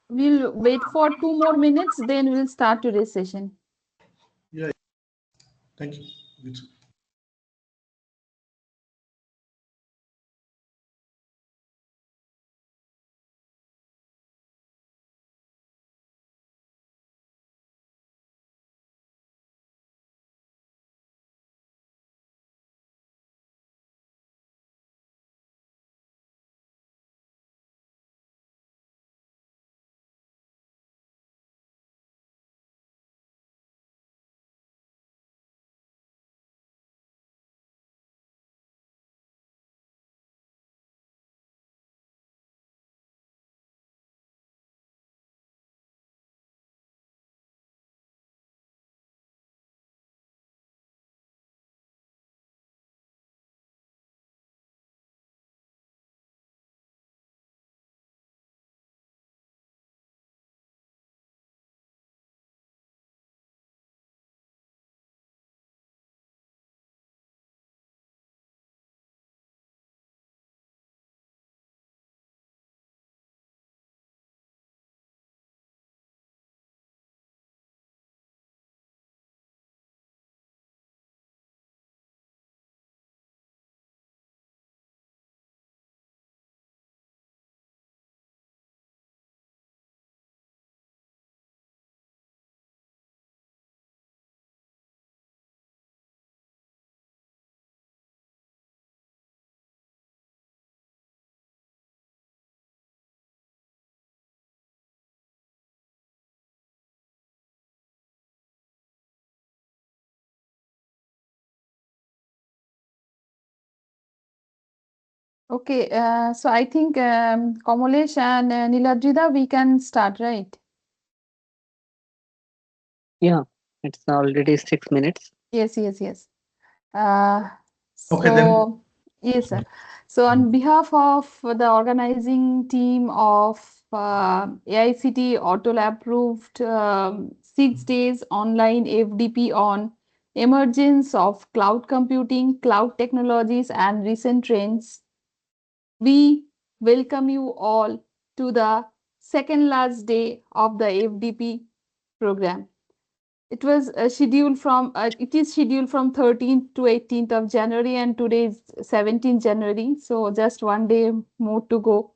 We'll wait for 2 more minutes, then we'll start today's session. Yeah. Thank you. Okay, so I think Kamalesh and Niladrida, we can start, right? Yeah, it's already 6 minutes. Yes, yes, yes. Uh, Okay, then. so, yes, sir. So, on behalf of the organizing team of AICT Auto approved 6 days online FDP on emergence of cloud computing, cloud technologies, and recent trends, we welcome you all to the second last day of the FDP program. It is scheduled from 13th to 18th of January, and today is 17th January. So just one day more to go.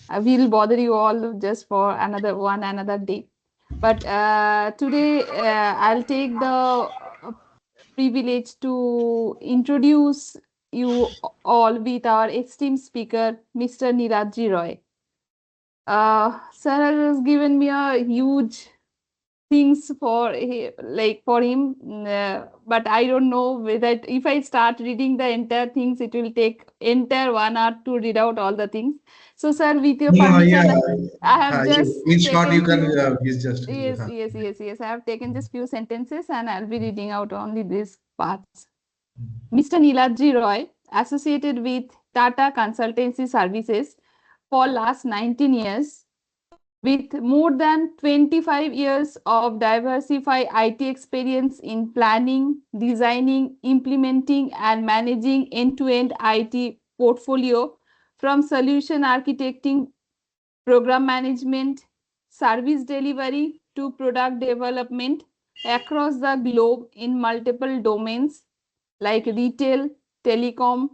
We'll bother you all just for another day. But today I'll take the privilege to introduce you all with our esteemed speaker, Mr. Niraji Roy. Sir has given me a huge things for him, but I don't know whether if I start reading the entire things, it will take entire 1 hour to read out all the things. So, sir, with your No, permission, yeah. I have just In short, you taken can few. use just. Yes, yes, yes, yes. I have taken just few sentences, and I'll be reading out only these parts. Mr. Niladji Roy, associated with Tata Consultancy Services for last 19 years, with more than 25 years of diversified IT experience in planning, designing, implementing, and managing end-to-end IT portfolio from solution architecting, program management, service delivery to product development across the globe in multiple domains like retail, telecom,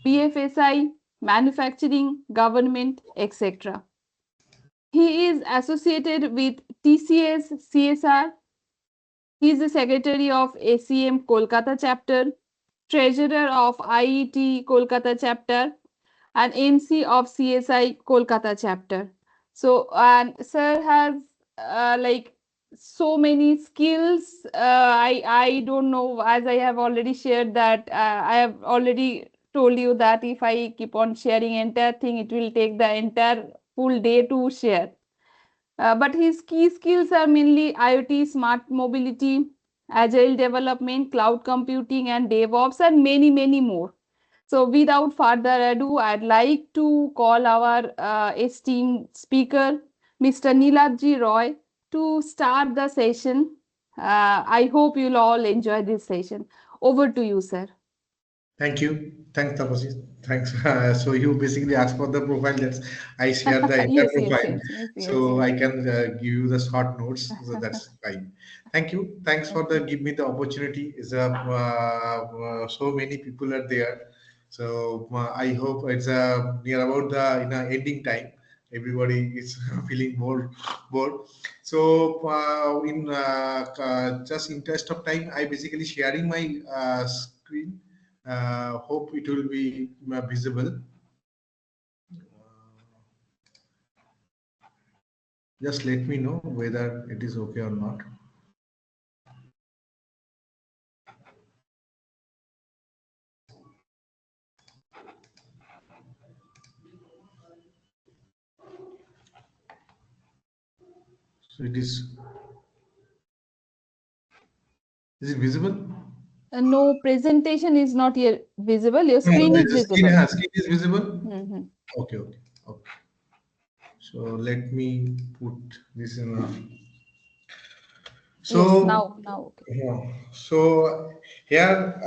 BFSI, manufacturing, government, etc. He is associated with TCS CSR. He is the secretary of ACM Kolkata chapter, treasurer of IET Kolkata chapter, and MC of CSI Kolkata chapter. So, and sir has like so many skills. I don't know, as I have already shared that I have already told you that if I keep on sharing entire thing, it will take the entire full day to share. But his key skills are mainly IoT, smart mobility, agile development, cloud computing, and DevOps, and many, many more. So, without further ado, I'd like to call our esteemed speaker, Mr. Niladji Roy, to start the session. I hope you'll all enjoy this session. Over to you, sir. Thank you. Thanks, Tapasi. Thanks. So you basically asked for the profile. That's I share the entire Yes, yes, profile, yes, yes, yes, so yes. I can give you the short notes. So that's fine. Thank you. Thanks for the Okay. give me the opportunity. Is so many people are there. So I hope it's near about the ending time. Everybody is feeling bored. So in just interest of time, I basically sharing my screen. Hope it will be visible. Just let me know whether it is okay or not. So is it visible? No, presentation is not yet visible. Your No, screen is the screen, visible. screen is visible. Mhm. Okay, okay, okay. So let me put this in. Yes, So, now, okay. yeah. So here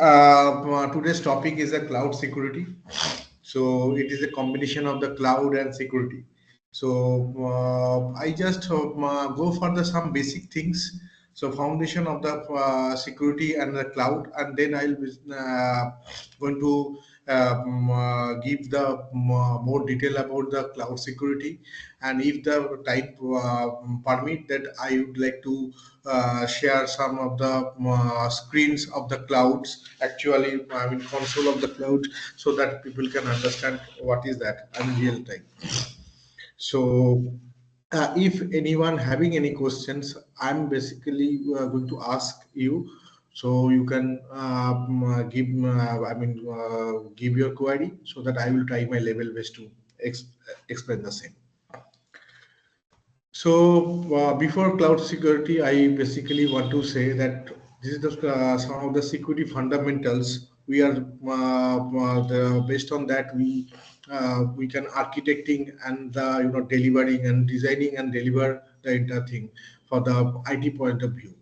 today's topic is a cloud security. So it is a combination of the cloud and security. So I just go for the some basic things. So foundation of the security and the cloud, and then I'll be going to give the more detail about the cloud security, and if the time permit that, I would like to share some of the screens of the clouds, actually I mean console of the cloud, so that people can understand what is that in real time. So if anyone having any questions, I'm basically going to ask you. So you can give your query so that I will try my level best to explain the same. So before cloud security, I basically want to say that this is some of the security fundamentals. We are based on that we can architecting and delivering and designing and deliver the entire thing for the IT point of view.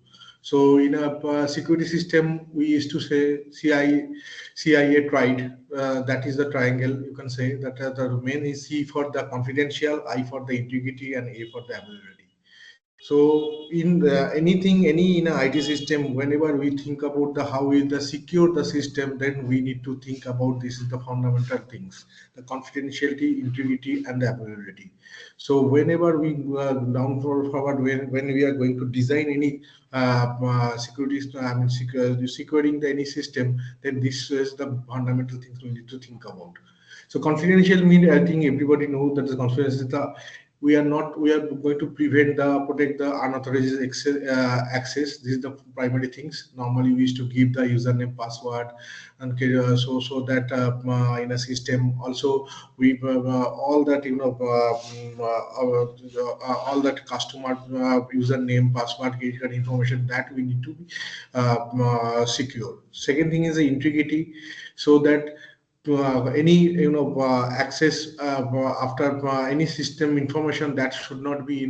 So in a security system, we used to say CIA tried. That is the triangle. You can say that the main is C for the confidential, I for the integrity, and A for the availability. So in anything, any in a IT system, whenever we think about the how we the secure the system, then we need to think about this is the fundamental things: the confidentiality, integrity, and the availability. So whenever we down forward, when we are going to design any security, securing the any system, then this is the fundamental things we need to think about. So confidential means I think everybody knows that the confidential is the we are going to prevent the protect the unauthorized access. This is the primary things. Normally we used to give the username, password, and so that in a system also we all that all that customer username, password, credit card information that we need to be secure. Second thing is the integrity, so that any access after any system information that should not be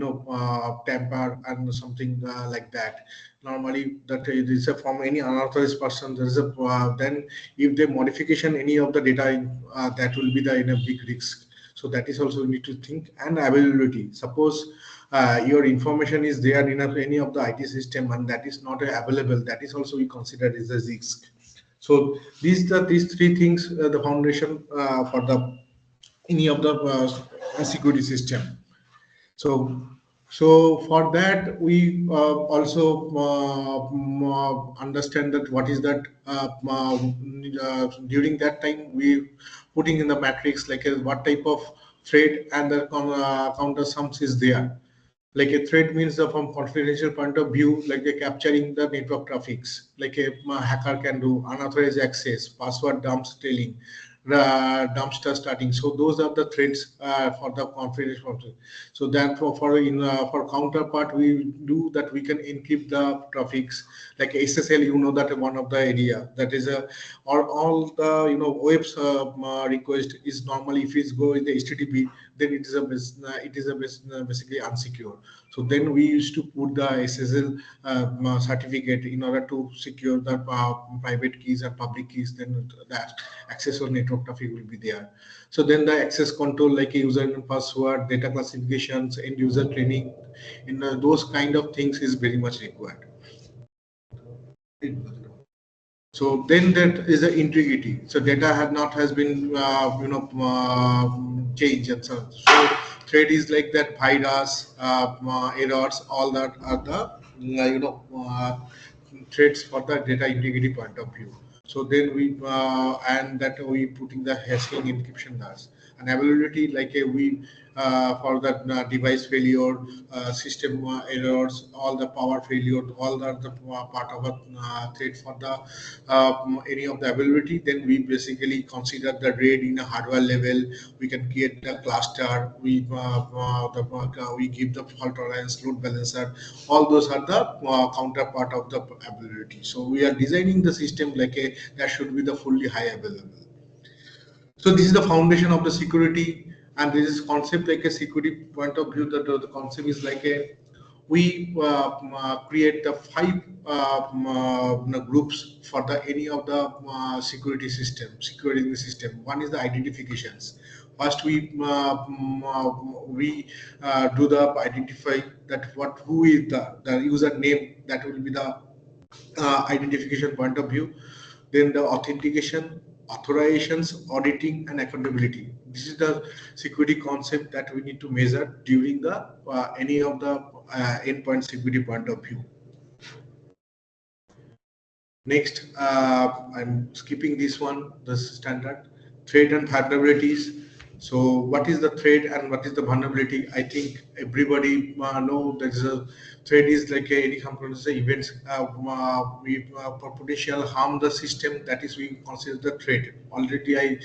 tampered and something like that. Normally that it is a from any unauthorized person. There is a then if the modification any of the data that will be the in a big risk. So that is also you need to think. And availability, suppose your information is there in any of the IT system and that is not available, that is also we consider as a risk. So these three things, the foundation for the any of the security system. So so for that we also understand that what is that during that time we putting in the matrix like what type of threat and the counter sums is there. Like a threat means from confidential point of view, like capturing the network traffics, like a hacker can do unauthorized access, password dump stealing, dumpster starting. So those are the threats for the confidential. So that for counterpart, we do that we can encrypt the traffics, like SSL. You know that one of the area that is a or all the webs request is normally if it's go in the HTTP, then it is a basically unsecure. So then we used to put the SSL certificate in order to secure the private keys and public keys. Then the access or network traffic will be there. So then the access control like a user and password, data classifications, end user training, in those kind of things is very much required. So then that is the integrity. So data has been changed and so on. So threat is like that virus, errors, all that are the threats for the data integrity point of view. So then we and that we putting the hashing encryption layers and availability like a we for the device failure, system errors, all the power failure, all the part of a threat for the any of the availability. Then we basically consider the RAID in a hardware level. We can create the cluster. We give the fault tolerance, load balancer. All those are the counterpart of the availability. So we are designing the system like a that should be the fully high available. So this is the foundation of the security, and this is concept like a security point of view. That the concept is like a we create the five groups for the any of the security system, securing the system. One is the identifications. First, we do the identify that what who is the user name, that will be the identification point of view. Then the authentication, authorizations, auditing, and accountability. This is the security concept that we need to measure during the any of the endpoint security point of view. Next, I'm skipping this one, the standard threat and vulnerabilities. So what is the threat and what is the vulnerability? I think everybody know that is a threat is like any component events we potential harm the system, that is we consider the threat. Already I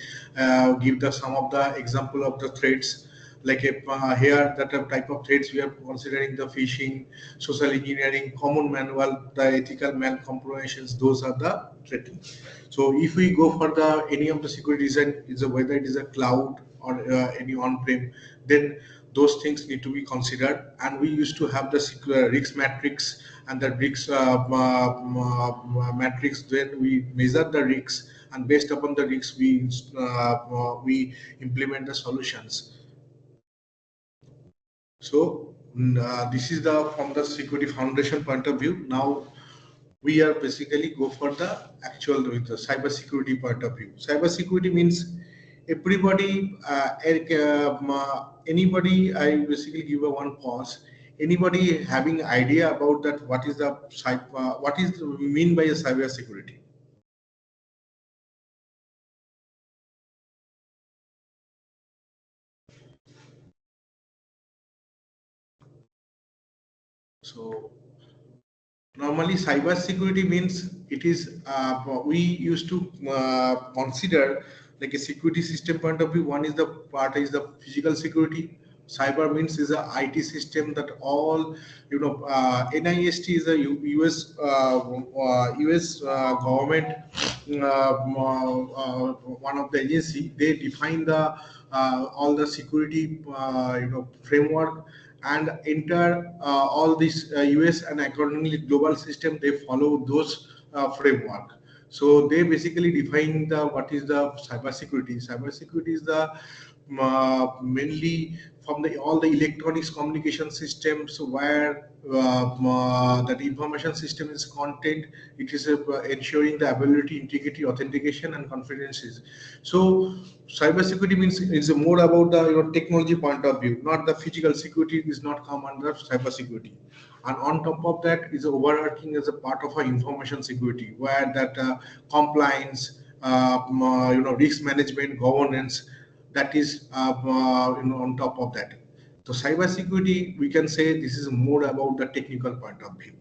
give the some of the example of the threats, like here that type of threats we are considering the phishing, social engineering, common manual, the ethical malcompromises, those are the threats. So if we go for the any of the security design, is a, whether it is a cloud or any on-prem, then those things need to be considered. And we used to have the secure risk matrix, and the risk matrix, then we measure the risks, and based upon the risks we implement the solutions. So this is the from the security foundation point of view. Now we are basically go for the actual with the cyber security point of view. Cyber security means everybody, anybody. I basically give a one pause. Anybody having idea about that? What is the what is the mean by a cyber security? So normally, cyber security means it is we used to consider like a security system point of view. One is the part is the physical security. Cyber means is a IT system that all NIST is a US government one of the agency. They define the all the security framework and enter all these US and accordingly global system, they follow those framework. So they basically define the what is the cyber security. Cyber security is the mainly from the all the electronics communication systems where that information system is content. It is ensuring the ability, integrity, authentication, and confidences. So cyber security means is more about the technology point of view, not the physical security is not come under cyber security. And on top of that is overarching as a part of our information security, where that compliance, risk management, governance, that is on top of that. So cyber security, we can say this is more about the technical point of view.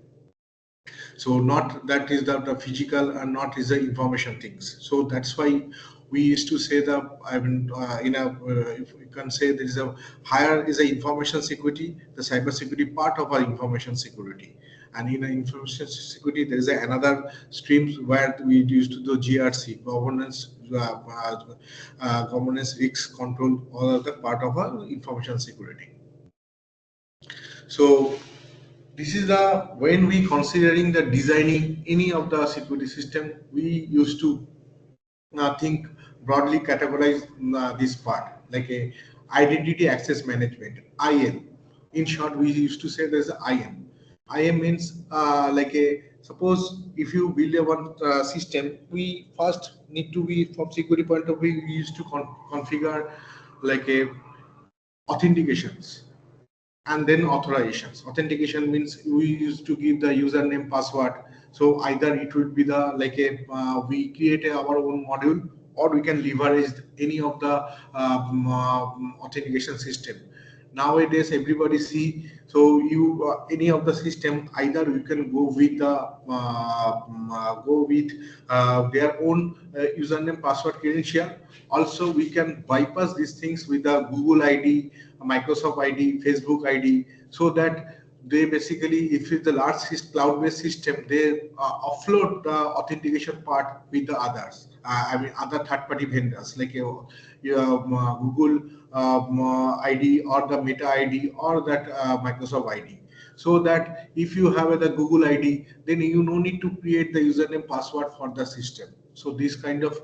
So not that is the physical and not is the information things. So that's why we used to say the I mean in a if we can say there is a higher is a information security, the cyber security part of our information security. And in information security there is another streams where we used to do GRC, governance, governance, risk control, all of the part of our information security. So this is the when we considering the designing any of the security system, we used to think broadly categorize this part like a identity access management, IAM. In short, we used to say there's a IAM. IAM means like a suppose if you build a one system, we first need to be from security point of view. We used to configure like a authentications and then authorizations. Authentication means we used to give the username, password. So either it would be the like a we create our own module, or we can leverage any of the authentication system. Nowadays everybody see, so you any of the system, either you can go with the their own username, password, credential. Also we can bypass these things with the Google ID, Microsoft ID, Facebook ID, so that they basically, if it's the large cloud-based system, they offload the authentication part with the others. I mean, other third-party vendors like your Google ID or the Meta ID or that Microsoft ID. So that if you have the Google ID, then you no need to create the username password for the system. So this kind of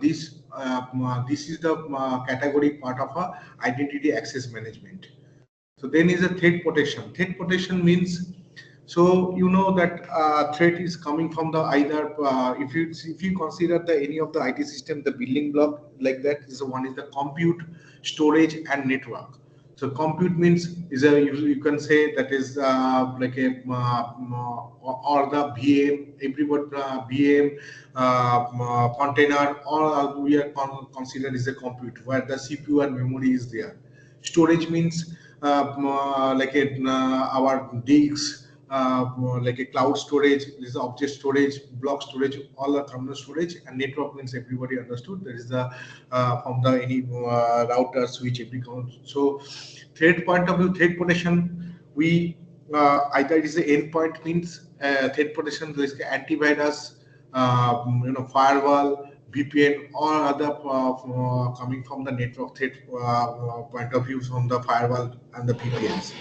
this is the category part of identity access management. So then is a threat protection. Threat protection means, so you know that threat is coming from the either if you consider the any of the IT system, the building block like that is the one is the compute, storage, and network. So compute means is a you can say that is like a or the VM, everybody VM container, or we are considered is a compute where the CPU and memory is there. Storage means like a our disks, like a cloud storage, this is object storage, block storage, all the terminal storage, and network means everybody understood. There is the from the any router switch every so thread point of view, thread protection, we either it is the endpoint means thread protection, there is antivirus, firewall, VPN, or other coming from the network thread point of view from the firewall and the VPNs.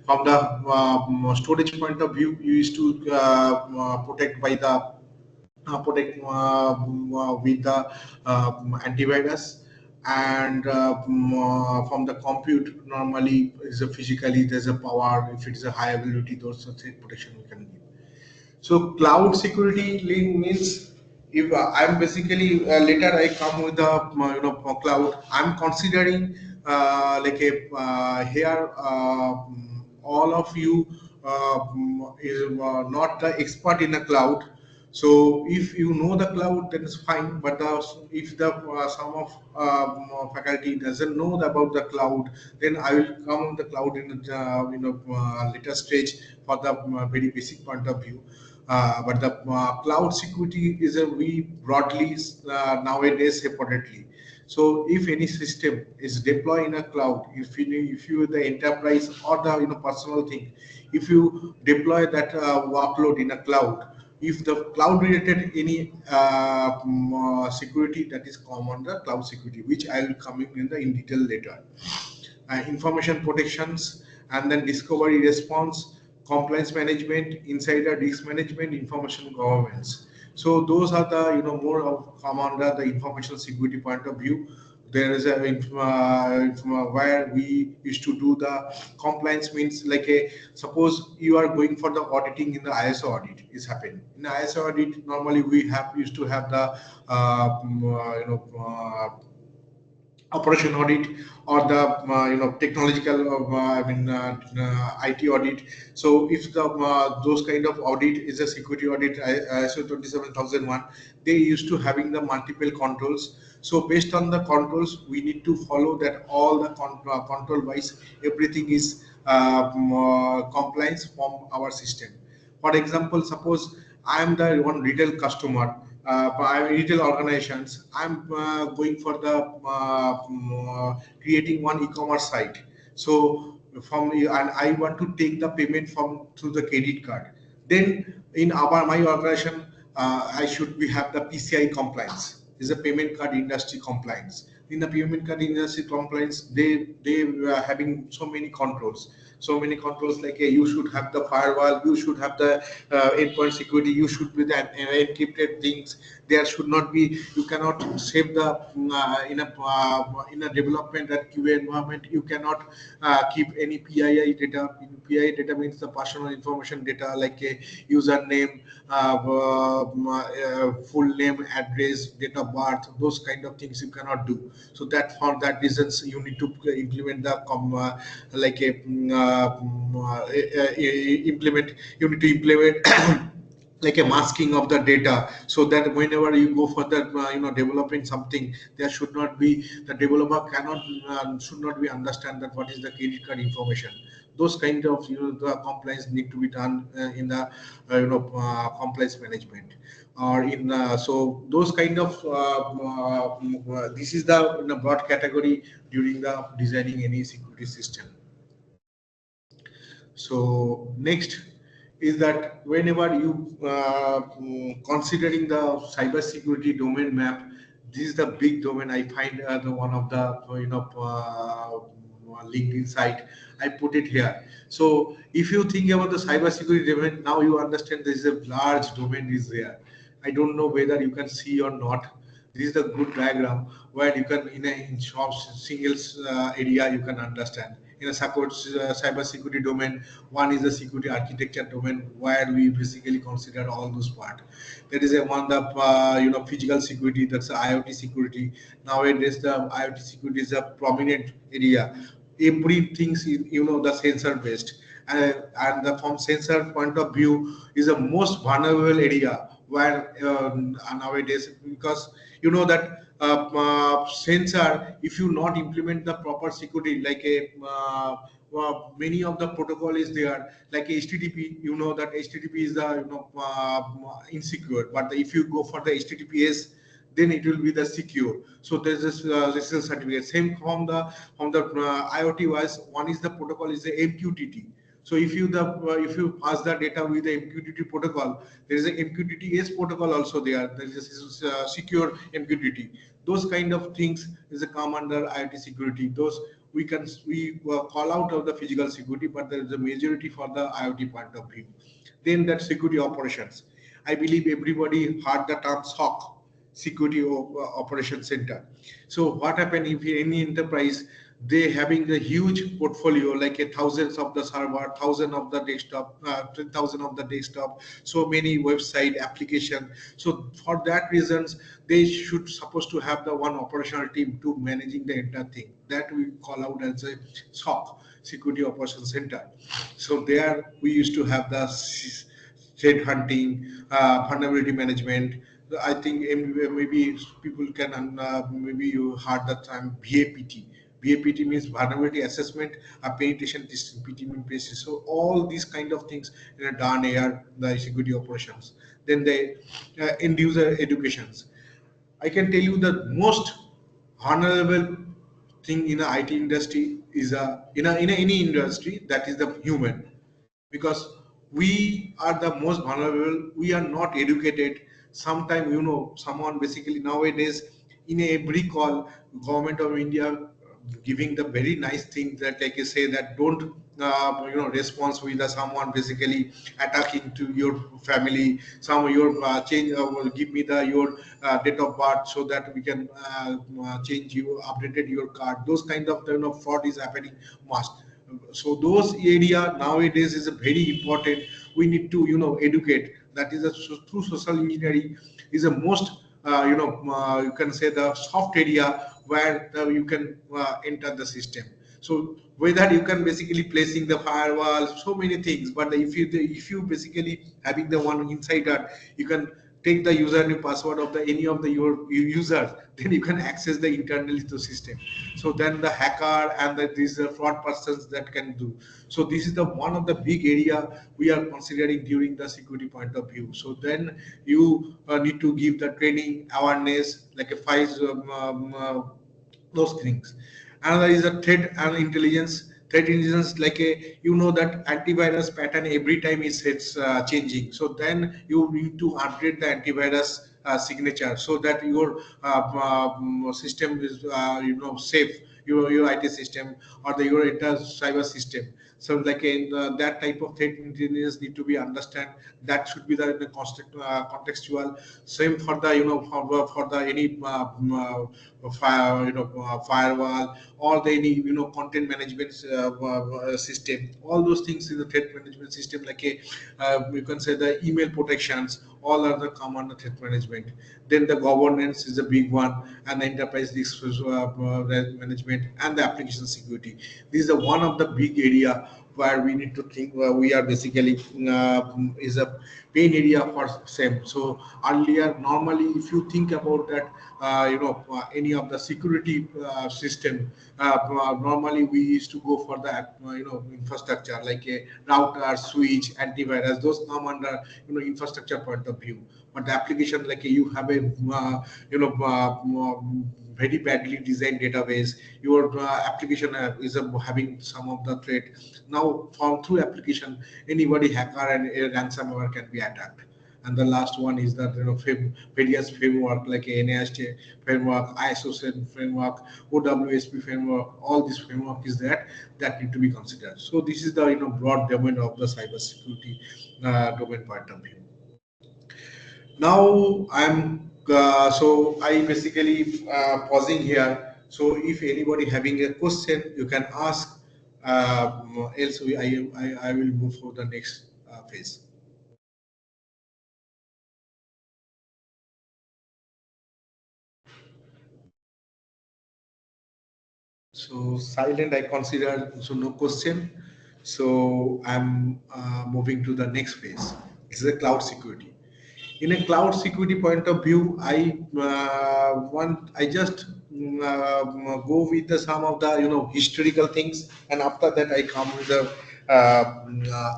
From the storage point of view, you used to protect by the protect with the antivirus, and from the compute normally is a physically there's a power, if it is a high availability, those are threat protection we can give. So cloud security link means if I'm basically later I come with the cloud, I'm considering like a here all of you is not the expert in a cloud. So if you know the cloud, then it's fine. But if the some of faculty doesn't know about the cloud, then I will come on the cloud in the later stage for the very basic point of view. But the cloud security is a we broadly nowadays separately. So if any system is deployed in a cloud, if you the enterprise or the personal thing, if you deploy that workload in a cloud, if the cloud related any security, that is common the cloud security, which I will come in the in detail later. Information protections, and then discovery response, compliance management, insider risk management, information governance. So those are the more of come under the information security point of view. There is a where we used to do the compliance means like a suppose you are going for the auditing in the ISO audit is happening in the ISO audit. Normally we have used to have the operation audit or the technological IT audit. So if the those kind of audit is a security audit, ISO 27001, they used to having the multiple controls. So based on the controls, we need to follow that all the control wise everything is compliance from our system. For example, suppose I am the one retail customer, I'm retail organizations. I'm going for the creating one e-commerce site. So from and I want to take the payment from through the credit card. Then in our my organization, I should be have the PCI compliance. Is a payment card industry compliance. In the payment card industry compliance, they are having so many controls. So many controls like you should have the firewall, you should have the endpoint security, you should be the encrypted things. There should not be, you cannot save the in a development and QA environment. You cannot keep any PII data. PII data means the personal information data like a username, full name, address, date of birth. Those kind of things you cannot do. So that for that reasons you need to implement the like a implement. You need to implement like a masking of the data, so that whenever you go for that developing something, there should not be the developer cannot should not be understand that what is the credit card information. Those kind of the compliance need to be done in the compliance management or in so those kind of this is the in a broad category during the designing any security system. So next is that whenever you considering the cyber security domain map, this is the big domain. I find the one of the LinkedIn site. I put it here. So if you think about the cyber security domain, now you understand there is a large domain is there. I don't know whether you can see or not. This is the good diagram where you can in a in short single area you can understand. In a support cyber security domain, one is the security architecture domain where we basically consider all those part. There is a one the physical security, that's the IoT security. Nowadays the IoT security is a prominent area everything is, the sensor based, and the from sensor point of view is the most vulnerable area where nowadays, because that sensor, if you not implement the proper security, like a many of the protocol is there, like HTTP, that HTTP is the insecure, but if you go for the HTTPS, then it will be the secure. So there's this resistance certificate. Same from the IoT wise, one is the protocol is the MQTT. So if you pass the data with the MQTT protocol, there is a MQTT-S protocol also there. There is a secure MQTT. Those kind of things is a come under IoT security. Those we call out of the physical security, but there is a majority for the IoT point of view. Then that security operations. I believe everybody heard the term SOC, security operation center. So what happened if any enterprise, they having the huge portfolio, like a thousands of the server, thousand of the desktop, 10,000 of the desktop, so many website application. So for that reasons, they should supposed to have the one operational team to managing the entire thing. That we call out as a SOC, security operation center. So there we used to have the threat hunting, vulnerability management. I think maybe people can, maybe you heard the term VAPT. VAPT means vulnerability assessment, penetration testing, PT means basis. So all these kind of things done here, the security operations. Then the end user educations. I can tell you the most vulnerable thing in the IT industry is in any industry, that is the human, because we are the most vulnerable. We are not educated. Sometimes someone basically nowadays in every call, government of India giving the very nice thing that like you say that don't response with someone basically attacking to your family, some your change give me the your date of birth so that we can change you, updated your card. Those kind of fraud is happening must. So those area nowadays is a very important. We need to educate. That is a through social engineering is the most you can say the soft area where you can enter the system. So whether you can basically placing the firewall, so many things, but if you basically having the one insider, you can take the username password of the any of the your users, then you can access the internally to system. So then the hacker and these fraud persons that can do. So this is the one of the big area we are considering during the security point of view. So then you need to give the training awareness like a five those things. Another is a threat and intelligence. Threat intelligence, like a that antivirus pattern every time it's changing. So then you need to update the antivirus signature so that your system is safe. Your IT system or your entire cyber system. So like in that type of threat intelligence need to be understand. That should be the contextual. Same for the for the any firewall or the any content management system. All those things in the threat management system, like a you can say the email protections, all are the common threat management. Then the governance is a big one, and the enterprise risk management and the application security. This is the one of the big area where we need to think, where we are basically is a pain area for same. So earlier, normally, if you think about that, any of the security system, normally we used to go for that, infrastructure like a router, switch, antivirus. Those come under infrastructure point of view. But the application, like you have a very badly designed database, your application is having some of the threat. Now from through application, anybody hacker and a ransomware can be attacked. And the last one is that various framework like NIST framework, ISO framework, OWSP framework. All this framework is that need to be considered. So this is the broad domain of the cybersecurity domain point of view. Now so I basically pausing here. So if anybody having a question, you can ask. Else I will move for the next phase. So silent I consider, so no question. So I'm moving to the next phase. This is a cloud security. In a cloud security point of view, I just go with the some of the historical things, and after that I come with the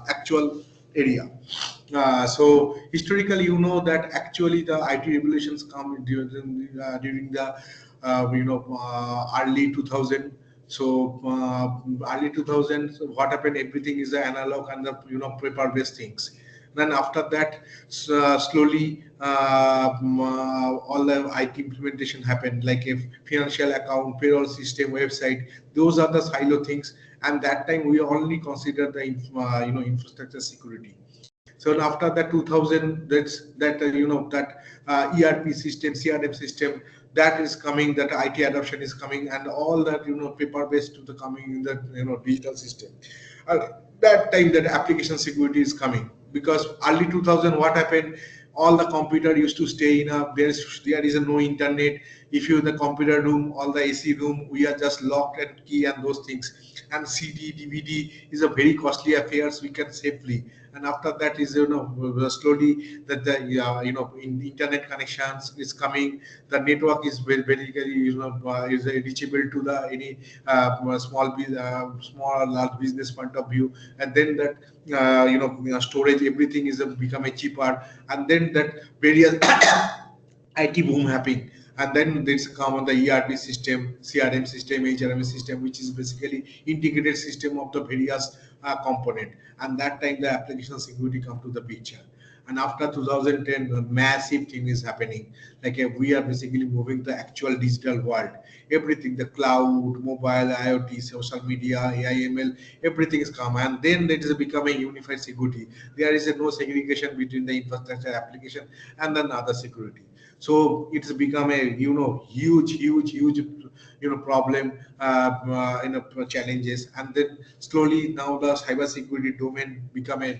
actual area. So historically, you know that actually the IT revolutions come during the early 2000. So early 2000s, what happened? Everything is the analog and the paper based things. Then after that, slowly all the IT implementation happened, like a financial account, payroll system, website. Those are the silo things, and that time we only consider the infrastructure security. So after that 2000, that ERP system, CRM system, that is coming, that IT adoption is coming, and all that paper based to the coming in the digital system. That time that application security is coming, because early 2000 what happened, all the computer used to stay in a there is a no internet. If you in the computer room, all the AC room, we are just locked and key and those things, and CD DVD is a very costly affairs we can safely. And after that is slowly that the internet connections is coming, the network is very is reachable to the any small or large business point of view. And then that storage, everything is become a cheaper, and then that various IT boom happening. And then there's come on the ERP system, CRM system, HRM system, which is basically integrated system of the various component. And that time the application security come to the picture. And after 2010, a massive thing is happening. Like we are basically moving the actual digital world. Everything, the cloud, mobile, IoT, social media, AI, ML, everything is come. And then it is becoming a unified security. There is no segregation between the infrastructure application and then other security. So it's become a huge problem, challenges. And then slowly now the cyber security domain become a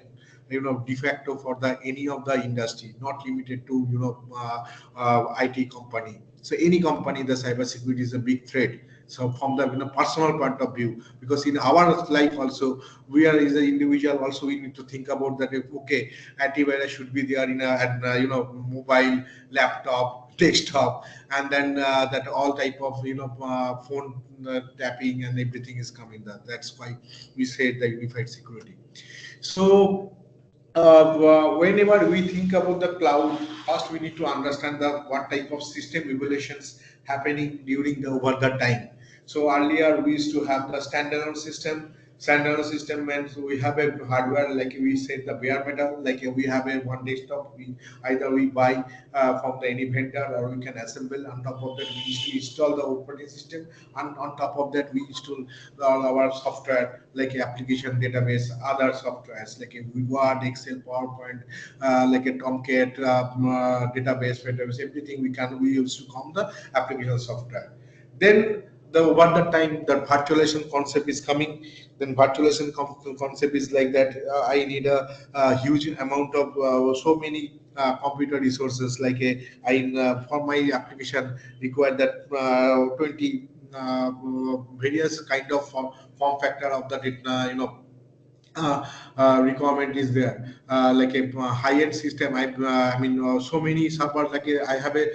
de facto for the any of the industry, not limited to IT company. So any company, the cyber security is a big threat. So from the personal point of view, because in our life also, we are as an individual also, we need to think about that. Okay, antivirus should be there in mobile, laptop, desktop, and then that all type of phone tapping and everything is coming. That's why we said the unified security. So whenever we think about the cloud, first we need to understand the what type of system evolutions happening during the over the time. So earlier we used to have the standalone system. Standalone system means we have a hardware, like we said, the bare metal, like we have a one desktop. We either we buy from the any vendor, or we can assemble. On top of that, we used to install the operating system, and on top of that, we install all our software, like application database, other softwares like a Word, Excel, PowerPoint, like a Tomcat database, everything we used to come the application software. Then the over the time the virtualization concept is coming. Then virtualization concept is like that. I need a huge amount of so many computer resources, like for my application require that 20 various kind of form factor of the requirement is there, like a high-end system. I mean so many servers, like I have a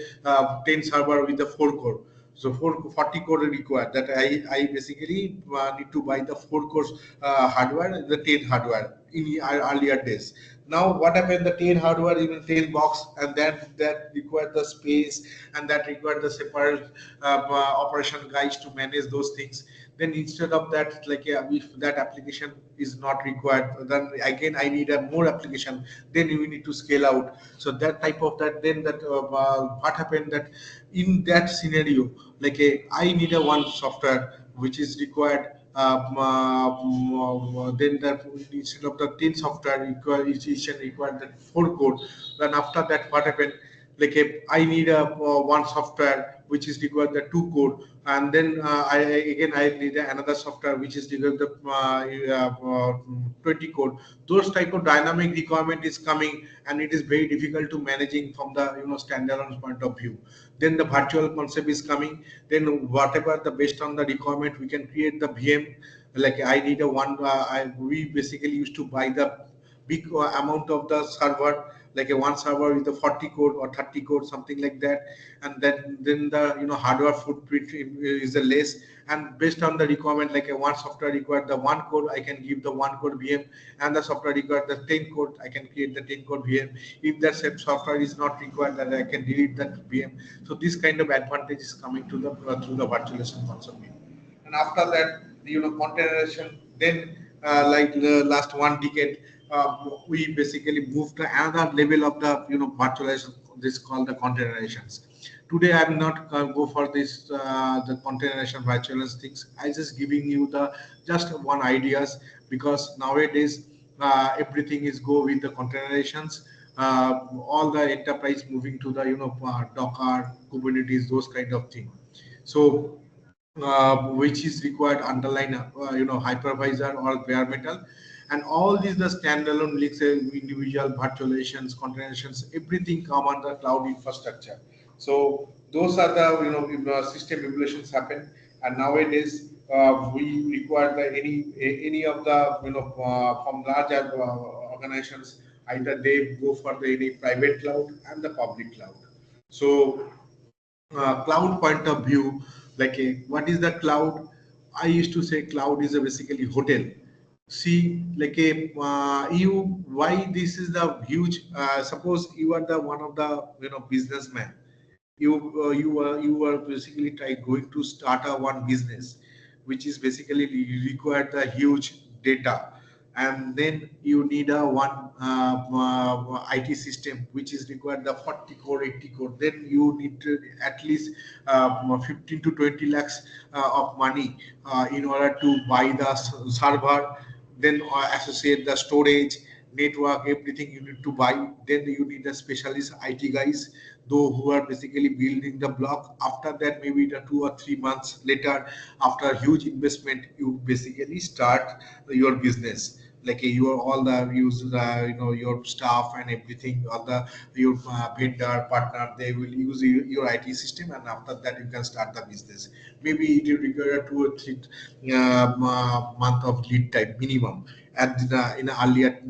10 server with the 4 core. So 40 core required, that I basically need to buy the 4 cores hardware, the 10 hardware in the earlier days. Now what happened, the 10 hardware, even 10 box, and that required the space, and that required the separate operation guys to manage those things. Then instead of that, like if that application is not required, then again I need a more application, then we need to scale out. So that type of that, then that what happened, that in that scenario, like I need a one software which is required, then that instead of the 10 software required, each required that 4 code. Then after that, what happened, like I need a one software which is required the 2 code, and then I need another software which is required the 20 code. Those type of dynamic requirement is coming, and it is very difficult to managing from the standalone point of view. Then the virtual concept is coming. Then whatever the based on the requirement, we can create the VM. Like I need a one. We basically used to buy the big amount of the server, like a one server with a 40 code or 30 code, something like that. And then the hardware footprint is the less, and based on the requirement, like a one software required the 1 code, I can give the 1 code VM, and the software required the 10 code, I can create the 10 code VM. If that same software is not required, then I can delete that VM. So this kind of advantage is coming to the through the virtualization concept. And after that, containerization, then like the last 1 decade, we basically moved to another level of the virtualization. This called the containerizations. Today I'm not go for this the containerization virtualization things. I just giving you the just one ideas, because nowadays everything is go with the containerizations. All the enterprise moving to the Docker, Kubernetes, those kind of thing. So which is required underline hypervisor or bare metal, and all these the standalone like say individual virtualizations, containerizations, everything come under cloud infrastructure. So those are the system evolutions happen, and nowadays we require the any of the from large organizations, either they go for the any private cloud and the public cloud. So cloud point of view, like what is the cloud? I used to say cloud is a basically hotel. See, like you, why this is the huge? Suppose you are the one of the businessman. You are basically try going to start a one business, which is basically required the huge data, and then you need a one IT system which is required the 40 core, 80 core. Then you need to at least 15 to 20 lakhs of money in order to buy the server, then associate the storage, network, everything you need to buy. Then you need a specialist IT guys, though who are basically building the block. After that, maybe the 2 or 3 months later, after huge investment, you basically start your business. Like your all the use your staff and everything, all the your vendor partner, they will use your IT system, and after that you can start the business. Maybe it will require 2 or 3 month of lead time minimum. And in earlier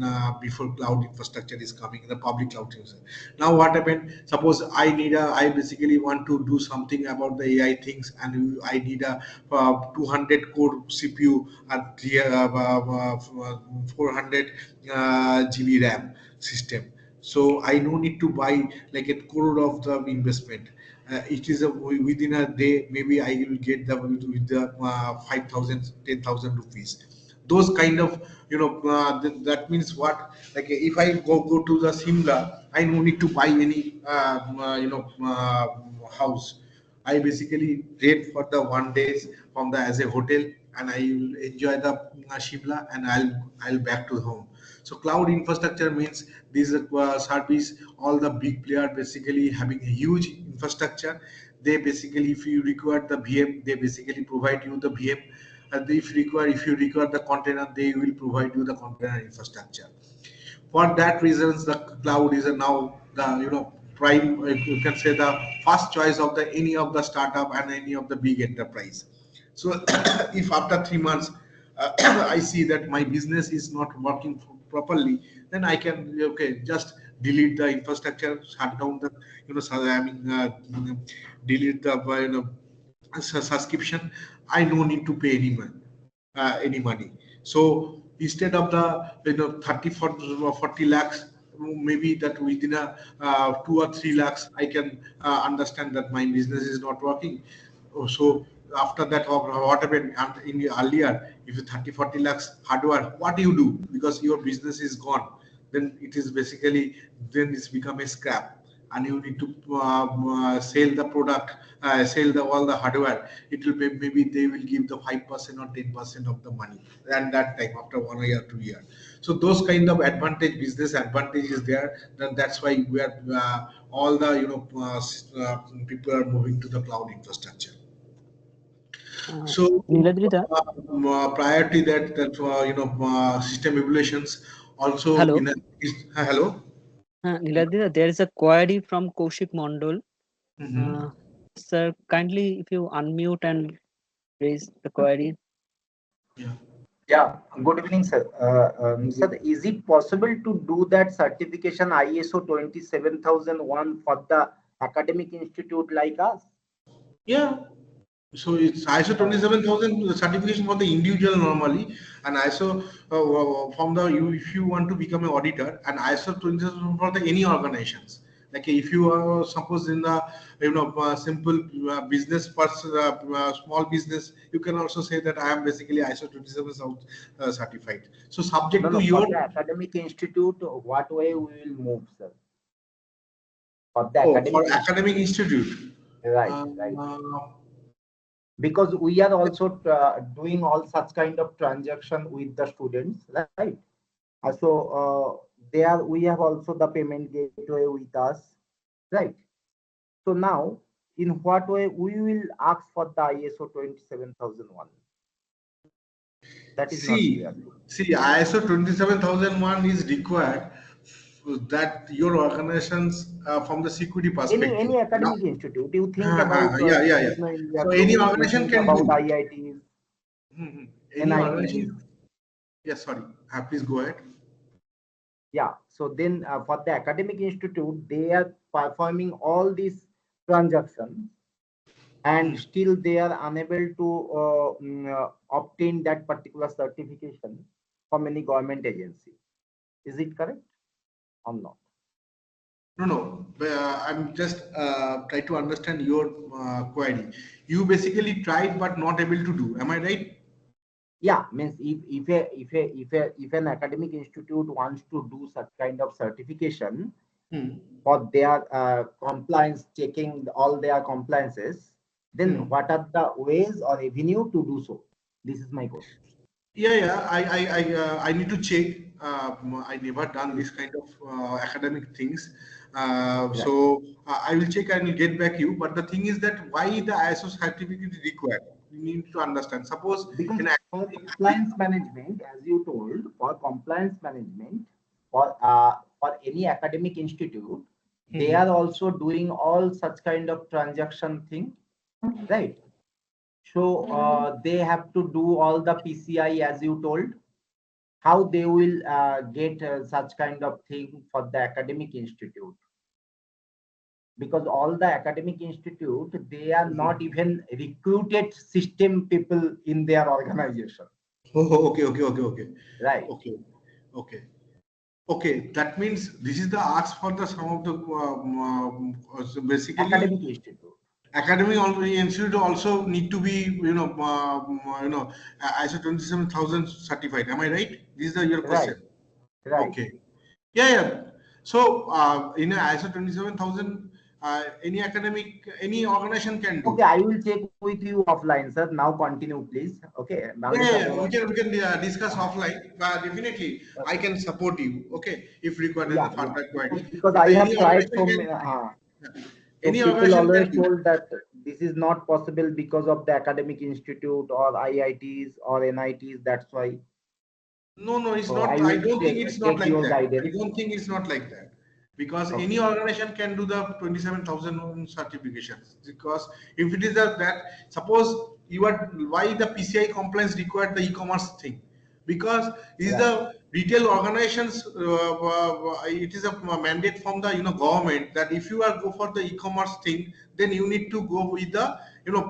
before cloud infrastructure is coming, the public cloud user. Now what happened? Suppose I basically want to do something about the AI things, and I need a 200 core CPU and 400 GB RAM system. So I no need to buy like a crore of the investment. It is within a day, maybe I will get the with the 5,000, 10,000 rupees. Those kind of that means what, like if I go to the Simla, I no need to buy any house. I basically rent for the 1 days from the as a hotel, and I will enjoy the Shimla, and I'll back to home. So cloud infrastructure means these service, all the big player basically having a huge infrastructure. They basically, if you require the VM, they basically provide you the VM. And if you require the container, they will provide you the container infrastructure. For that reasons, the cloud is now the prime, you can say, the first choice of the any of the startup and any of the big enterprise. So if after 3 months I see that my business is not working properly, then I can okay just delete the infrastructure, shut down the delete the subscription. I no need to pay any money. So instead of the 30 or 40 lakhs, maybe that within a 2 or 3 lakhs, I can understand that my business is not working. So after that, what happened in the earlier, if you 30 40 lakhs hardware, what do you do? Because your business is gone, then it is basically, then it's become a scrap, and you need to sell the product, sell the all the hardware. It will be, maybe they will give the 5% or 10% of the money, and that time after 1 year, 2 year. So those kind of advantage, business advantage is there. That's why we are all the people are moving to the cloud infrastructure. Uh, So Niladrita, prior to that, system evaluations also hello. in a, hello. Niladrita, there is a query from Kaushik Mondol. Mhm. Uh, Sir, kindly if you unmute and raise the query. Yeah. Yeah, good evening, sir. Sir, is it possible to do that certification ISO 27001 for the academic institute like us? Yeah. So it's ISO Uh, 27000 certification for the individual normally, and ISO from the you if you want to become an auditor, and ISO 27000 for the any organizations. Like if you are suppose in the simple business person, small business, you can also say that I am basically ISO 27000 certified. So no, subject to no, for your the academic institute, what way we will move, sir? For the academic for academic institute. institute. Right, Uh, right. Because we are also doing all such kind of transaction with the students, right? There we have also the payment gateway with us, right? So now, in what way we will ask for the ISO 27001? That is not See, clear. ISO 27001 is required that your organizations from the security perspective. Any Now, academic institute, you think about yeah. India So any group, you organization think can about do. IITs, Any NITs. organization. Yes, sorry. Please go ahead. Yeah. So then for the academic institute, they are performing all these transactions and still they are unable to obtain that particular certification from any government agency. Is it correct or not? No. I'm just try to understand your query. You basically tried but not able to do. Am I right? Yeah, means if an academic institute wants to do such kind of certification Hmm. for their compliance, checking all their compliances, then what are the ways or avenue to do so? This is my question. Yeah. I need to check. I never done Hmm. this kind of academic things. Right. I will check and will get back you. But the thing is that why the ISO certificate is required? You need to understand. Suppose Because in for academic, compliance management, as you told, for compliance management, for any academic institute, they are also doing all such kind of transaction thing, right? So they have to do all the PCI as you told. How they will get such kind of thing for the academic institute? Because all the academic institute, they are not even recruited system people in their organization, okay. right? Okay, okay. Okay, that means this is the ask for the some of the so basically Academic institute. academic institute also need to be ISO 27000 certified. Am I right? This is your Right, question. right. Okay. Yeah. So in a ISO 27000, any organization can do. Okay, I will check with you offline, sir. Now continue, please. Okay, We can discuss uh, offline. But definitely, I okay. can support you. Okay, if required in the Yeah. further query. Because But I any have tried organization so can, many. yeah, So any people organization can always do. told that this is not possible because of the academic institute or IITs or NITs. That's why. No, it's So I not. I will don't think it's not take like your that. I guidance. don't think it's not like that. Because any Okay. organization can do the 27,000 certifications. Because if it is that, suppose you are, why the PCI compliance required the e-commerce thing? Because is Right. the retail organizations, it is a mandate from the government that if you are go for the e-commerce thing, then you need to go with the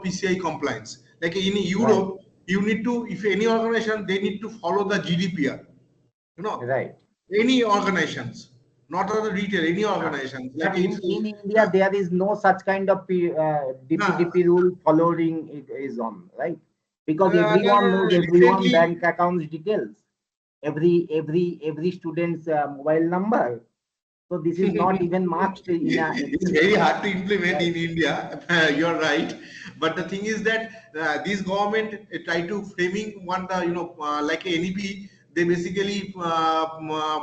PCI compliance. Like in Right. Europe, you need to, if any organization, they need to follow the GDPR, you know Right. any organizations, not only retail, any Uh, organizations, like but it's in India, there is no such kind of uh, DPDP rule following it is on, right? Because everyone no, knows everyone recently bank accounts details, every student's mobile number. So this is not even marked in a it's very hard to implement right, in India. You're right, but the thing is that this government try to framing one the like a NEP. they basically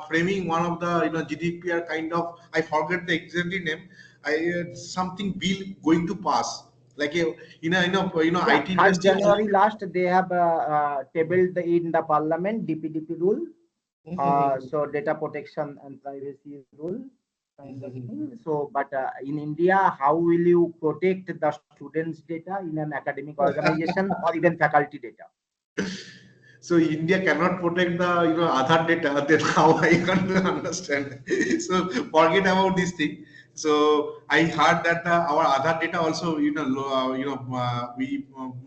framing one of the GDPR kind of, I forget the exactly name, something bill going to pass, like a Yeah, IT 3rd industry. January last, they have tabled in the parliament DPDP rule. So data protection and privacy rule kind of thing. So, but in India, how will you protect the students' data in an academic organization or even faculty data? So India cannot protect the Aadhaar data. Then how I can understand? So forget about this thing. So I heard that our Aadhaar data also we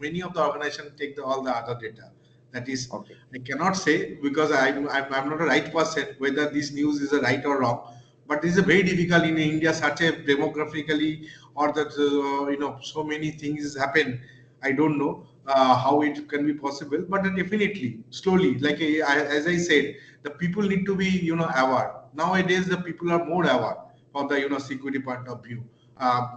many of the organizations take all the Aadhaar data. That is, Okay. I cannot say because I'm not a right person whether this news is a right or wrong. But this is a very difficult in India, such a demographically or that so many things happen. I don't know how it can be possible, but definitely slowly, like as I said, the people need to be aware. Nowadays, the people are more aware of the security point of view.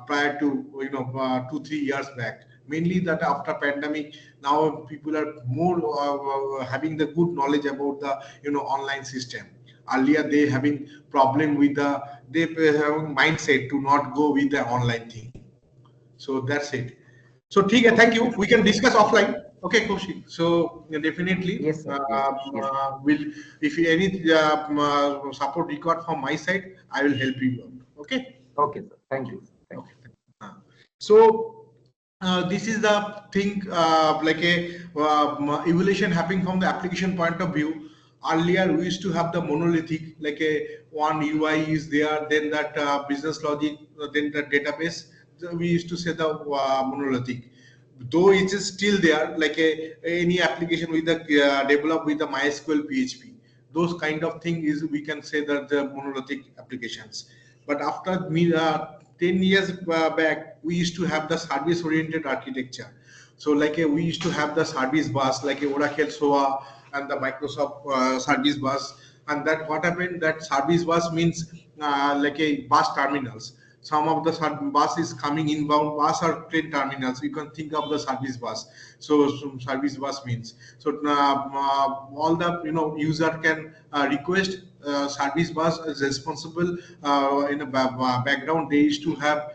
Prior to 2-3 years back, mainly that after pandemic, now people are more having the good knowledge about the online system. Earlier they having problem with they have mindset to not go with the online thing. So that's it. So thank you. We can discuss offline. Okay, Kaushik. So definitely, Yes, sir. Yes, sir. Yes, sir. will if you any support required from my side, I will help you out. Okay. Okay, sir. Thank you. Thank you. Okay. So this is the thing like a evolution happening from the application point of view. Earlier, we used to have the monolithic, like a one UI is there, then that business logic, then the database. So we used to say the monolithic. Though it is still there, like any application with the developed with the MySQL PHP, those kind of thing is we can say that the monolithic applications. But after 10 years back, we used to have the service oriented architecture. So like we used to have the service bus, like a Oracle SOA and the Microsoft service bus. And that what happened, that service bus means like a bus terminals. Some of the bus is coming inbound bus or train terminals. You can think of the service bus. So some service bus means, so all the user can request service bus is responsible in the background. They used to have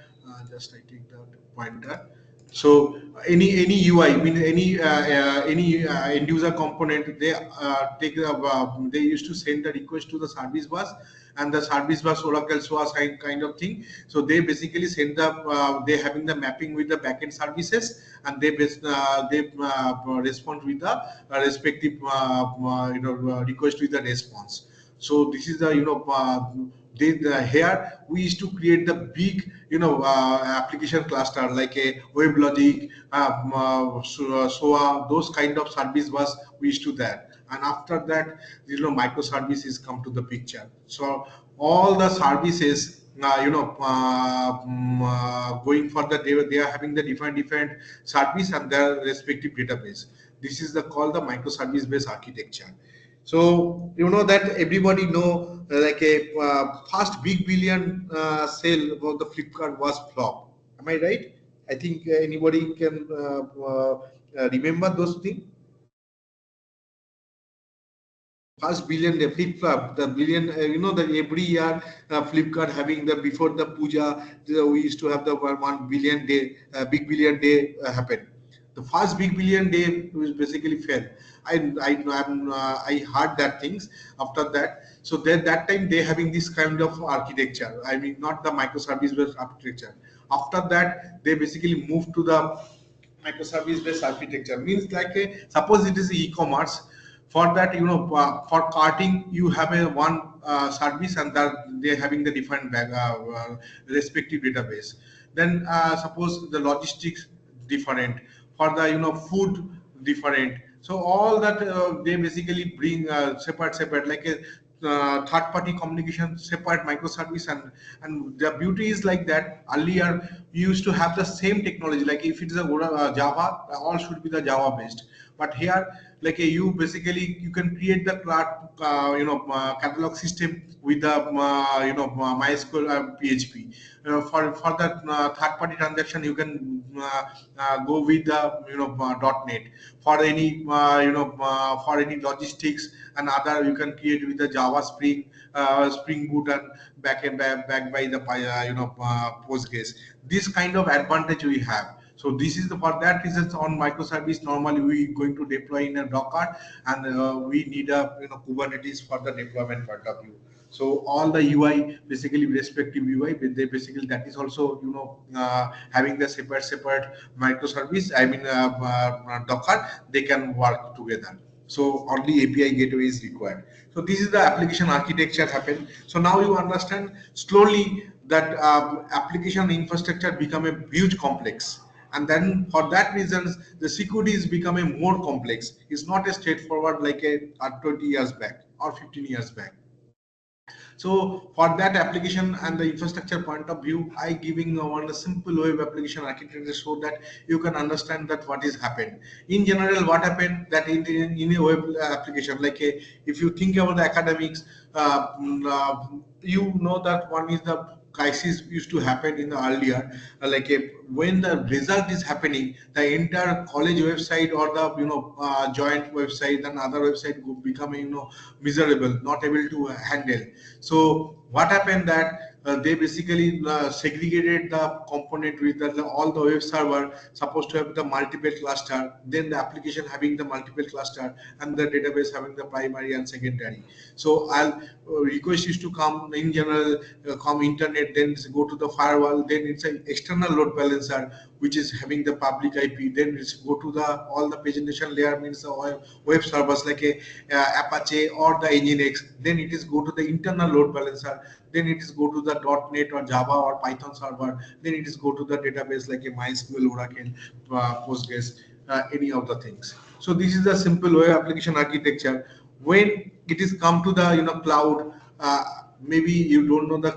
just I take the pointer. So any UI, mean any end user component, they take they used to send the request to the service bus, and the service bus Oracle SOA kind of thing. So they basically send the they having the mapping with the backend services, and they respond with the respective request with the response. So this is the here we used to create the big application cluster like a WebLogic, SOA, those kind of service bus we used to that. And after that, microservices come to the picture. So all the services going for the they are having the different service and their respective database. This is the called the microservice based architecture. So that everybody know like a first big billion sale about the Flipkart was flop. Am I right? I think anybody can remember those things. First billion day flip-flop, the billion, that every year Flipkart having the before the puja, we used to have the 1 billion day, big billion day happen. The first big billion day was basically fell. I heard that things after that. So then that time they having this kind of architecture. I mean, not the microservice based architecture. After that, they basically moved to the microservice based architecture. Means like suppose it is e-commerce. For that, for carting, you have a one service, and that they're having the different respective database. Then suppose the logistics different, for the food different. So all that they basically bring separate like a third party communication separate microservice. And the beauty is like that earlier you used to have the same technology. Like if it is a Java, all should be the Java based. But here, like you basically you can create the catalog system with the MySQL PHP. For the third party transaction, you can go with the .NET. For any for any logistics and other, you can create with the Java Spring Boot, and back by the Postgres. This kind of advantage we have. So this is for that reasons on microservice. Normally we going to deploy in a Docker, and we need a Kubernetes for the deployment point of view. So all the UI, basically respective UI, they basically that is also having the separate microservice. I mean Docker, they can work together. So only API gateway is required. So this is the application architecture happen. So now you understand slowly that application infrastructure become a huge complex, and then for that reasons the security is becoming more complex. It's not a straightforward like a 20 years back or 15 years back. So for that application and the infrastructure point of view, I giving one simple web application architecture so that you can understand that what is happened. In general, what happened that in a web application, like if you think about the academics, you know that one is the crisis used to happen in the earlier, when the result is happening, the entire college website or the joint website and other website become miserable, not able to handle. So what happened that they basically segregated the component with all the web server supposed to have the multiple cluster, then the application having the multiple cluster, and the database having the primary and secondary. So I'll request you to come in general, come internet, then go to the firewall, then it's an external load balancer which is having the public IP, then it's go to the all the pagination layer, means the web servers like a Apache or the Nginx, then it is go to the internal load balancer, then it is go to the .NET or Java or Python server, then it is go to the database like a MySQL, Oracle, Postgres, any of the things. So this is the simple web application architecture. When it is come to the cloud, maybe you don't know the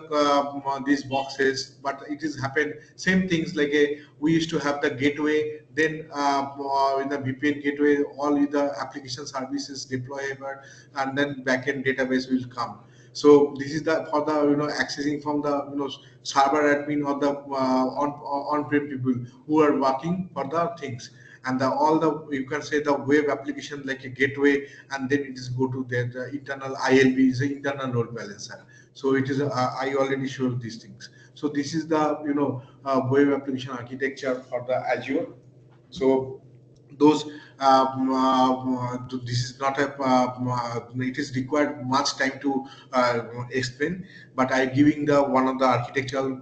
these boxes, but it is happened same things like we used to have the gateway, then in the VPN gateway all the application services deployable, and then backend database will come. So this is the for the accessing from the server admin or the on-prem people who are working for the things, and all the you can say the web application like a gateway, and then it is go to the internal ILB is the internal load balancer. So it is I already showed these things. So this is the web application architecture for the Azure. So those this is not a it is required much time to explain, but I giving the one of the architectural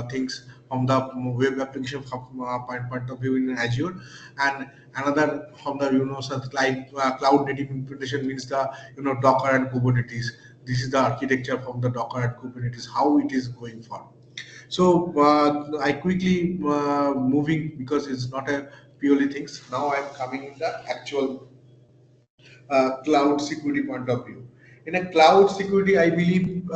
things from the web application point of view in Azure, and another from the cloud native implementation means the Docker and Kubernetes. This is the architecture from the Docker and Kubernetes, how it is going for. So I quickly moving because it's not a purely things. Now I'm coming in the actual cloud security point of view. In a cloud security, I believe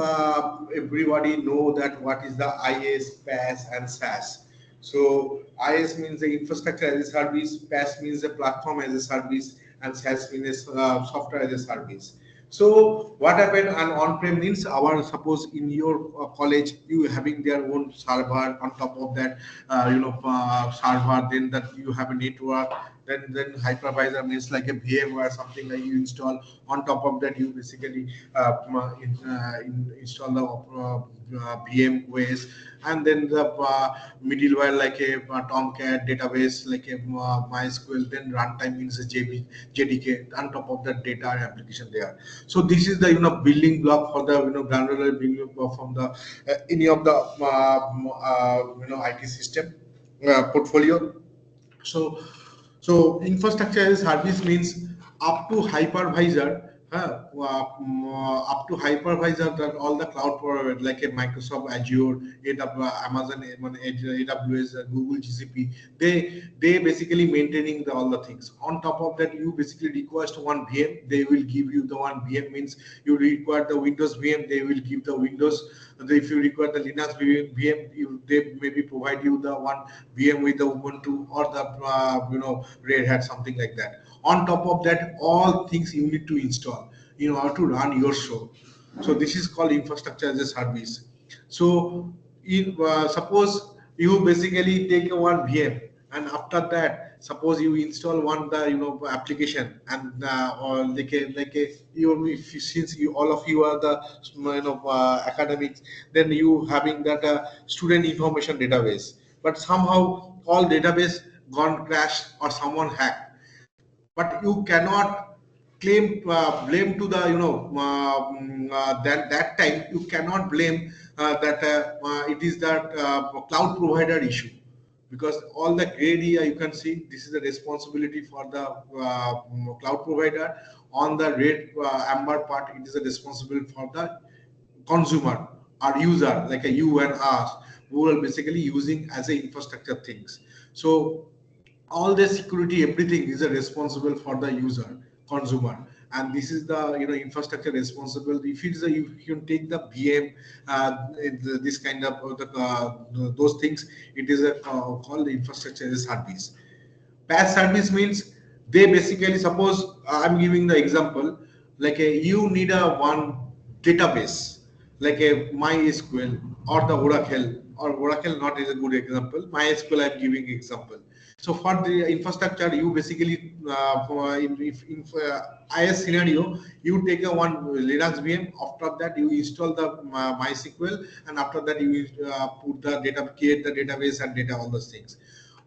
everybody know that what is the IaaS, PaaS, and SaaS. So IaaS means the infrastructure as a service, PaaS means the platform as a service, and SaaS means software as a service. So what happened on-prem means our suppose in your college you having their own server, on top of that server, then that you have a network, then hypervisor means like a VM or something like you install. On top of that you basically install the VM OS, and then the middleware like a Tomcat database like a MySQL, then runtime means a JDK on top of that data and application there. So this is the building block for the granular building block from the any of the IT system portfolio. So infrastructure as a service means up to hypervisor up to hypervisor, that all the cloud providers like a Microsoft Azure, Amazon, AWS, Google GCP, they basically maintaining all the things. On top of that, you basically request one VM, they will give you the one VM. Means you require the Windows VM, they will give the Windows. If you require the Linux VM, they maybe provide you the one VM with the Ubuntu or the Red Hat, something like that. On top of that, all things you need to install in order to run your show. So this is called infrastructure as a service. So suppose you basically take a one VM, and after that, suppose you install one the application, and or since you all of you are the academics, then you having that student information database, but somehow all database gone crash or someone hacked, but you cannot claim blame to the that time you cannot blame that it is that cloud provider issue, because all the gray area you can see, this is the responsibility for the cloud provider. On the red amber part, it is a responsibility for the consumer or user, like a you and us, who are basically using as a infrastructure things. So all the security, everything is responsible for the user, consumer, and this is the infrastructure responsible. If it's if you take the VM, this kind of those things, it is called the infrastructure as a service. PaaS service means they basically, suppose I'm giving the example, like you need a one database like a MySQL or the Oracle not is a good example. MySQL I'm giving example. So for the infrastructure, you basically in IS scenario, you take a one Linux VM. After that, you install the MySQL, and after that you put the data, create the database and data, all those things.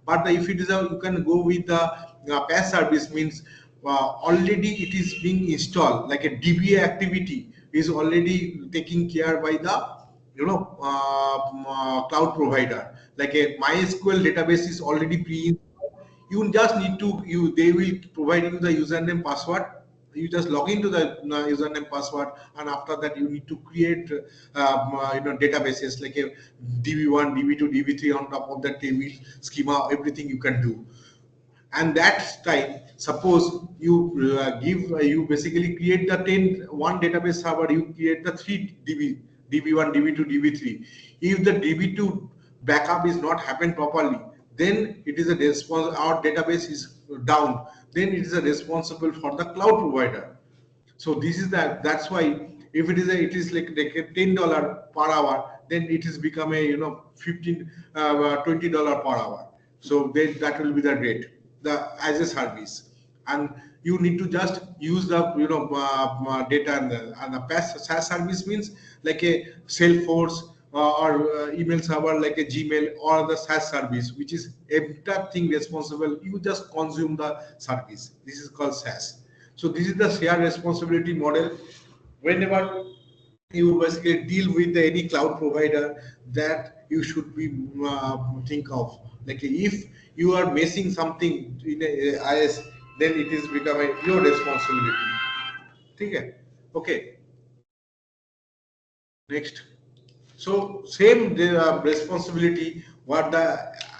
But if it is you can go with the PaaS service, means already it is being installed, like a DBA activity is already taken care by the cloud provider. Like a MySQL database is already pre. You just need to they will provide you the username password. You just log into the username password, and after that you need to create databases like a db1 db2 db3. On top of that table schema, everything you can do. And that time, suppose you you basically create the 1 database server, you create the 3 db1 db2 db3. If the db2 backup is not happen properly, then it is a response, our database is down, then it is a responsible for the cloud provider. So this is that's why if it is like a $10 per hour, then it is become a 15 $20 per hour. So then that will be the rate, the as a service. And you need to just use the data, and the SaaS service means like a Salesforce or email server like a Gmail, or the SaaS service, which is everything responsible. You just consume the service. This is called SaaS. So this is the shared responsibility model. Whenever you basically deal with any cloud provider, that you should be think of, like if you are missing something in a IS, then it is become your responsibility. Okay. Okay. Next. So same responsibility what the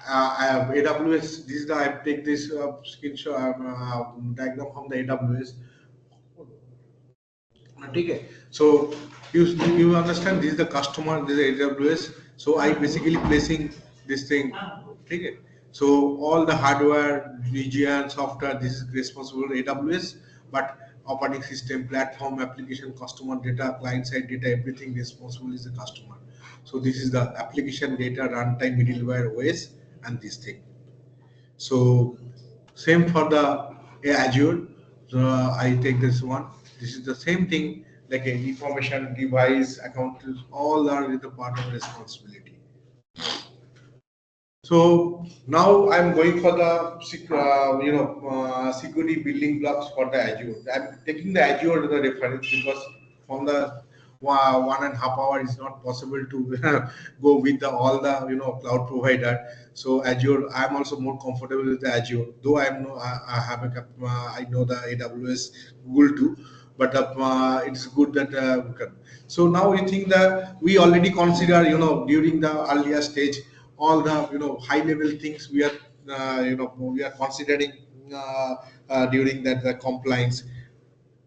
AWS. This is the I take this screenshot diagram from the AWS. Okay. So you understand, this is the customer, this is AWS. So I basically placing this thing. Okay. So all the hardware, region, software, this is responsible AWS, but operating system, platform, application, customer data, client side data, everything responsible is the customer. So this is the application data, runtime, middleware, OS, and this thing. So same for the Azure. So I take this one. This is the same thing, like a information device, account, all are with the part of responsibility. So now I'm going for the security building blocks for the Azure. I'm taking the Azure as the reference because from the 1.5 hour is not possible to go with all the cloud provider. So Azure, I'm also more comfortable with the Azure. Though I have I know the AWS, Google too, but it's good that so now you think that we already consider, during the earlier stage, all the high level things we are we are considering during that the compliance.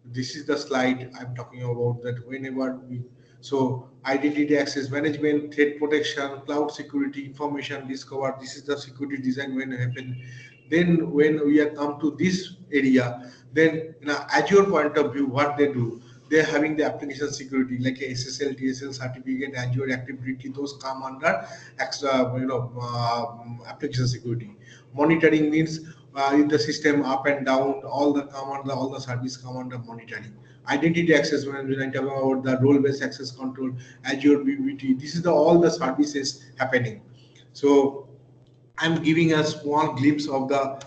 This is the slide I'm talking about, that whenever we, so identity access management, threat protection, cloud security, information discover, this is the security design when happen. Then when we are come to this area, then in a Azure point of view, what they do, they're having the application security like a SSL, TSL certificate, Azure Active Directory, those come under extra, application security. Monitoring means if the system up and down, all the command, all the service come under monitoring. Identity access management, when I talk about the role-based access control, Azure BBT, this is the all the services happening. So I'm giving a small glimpse of the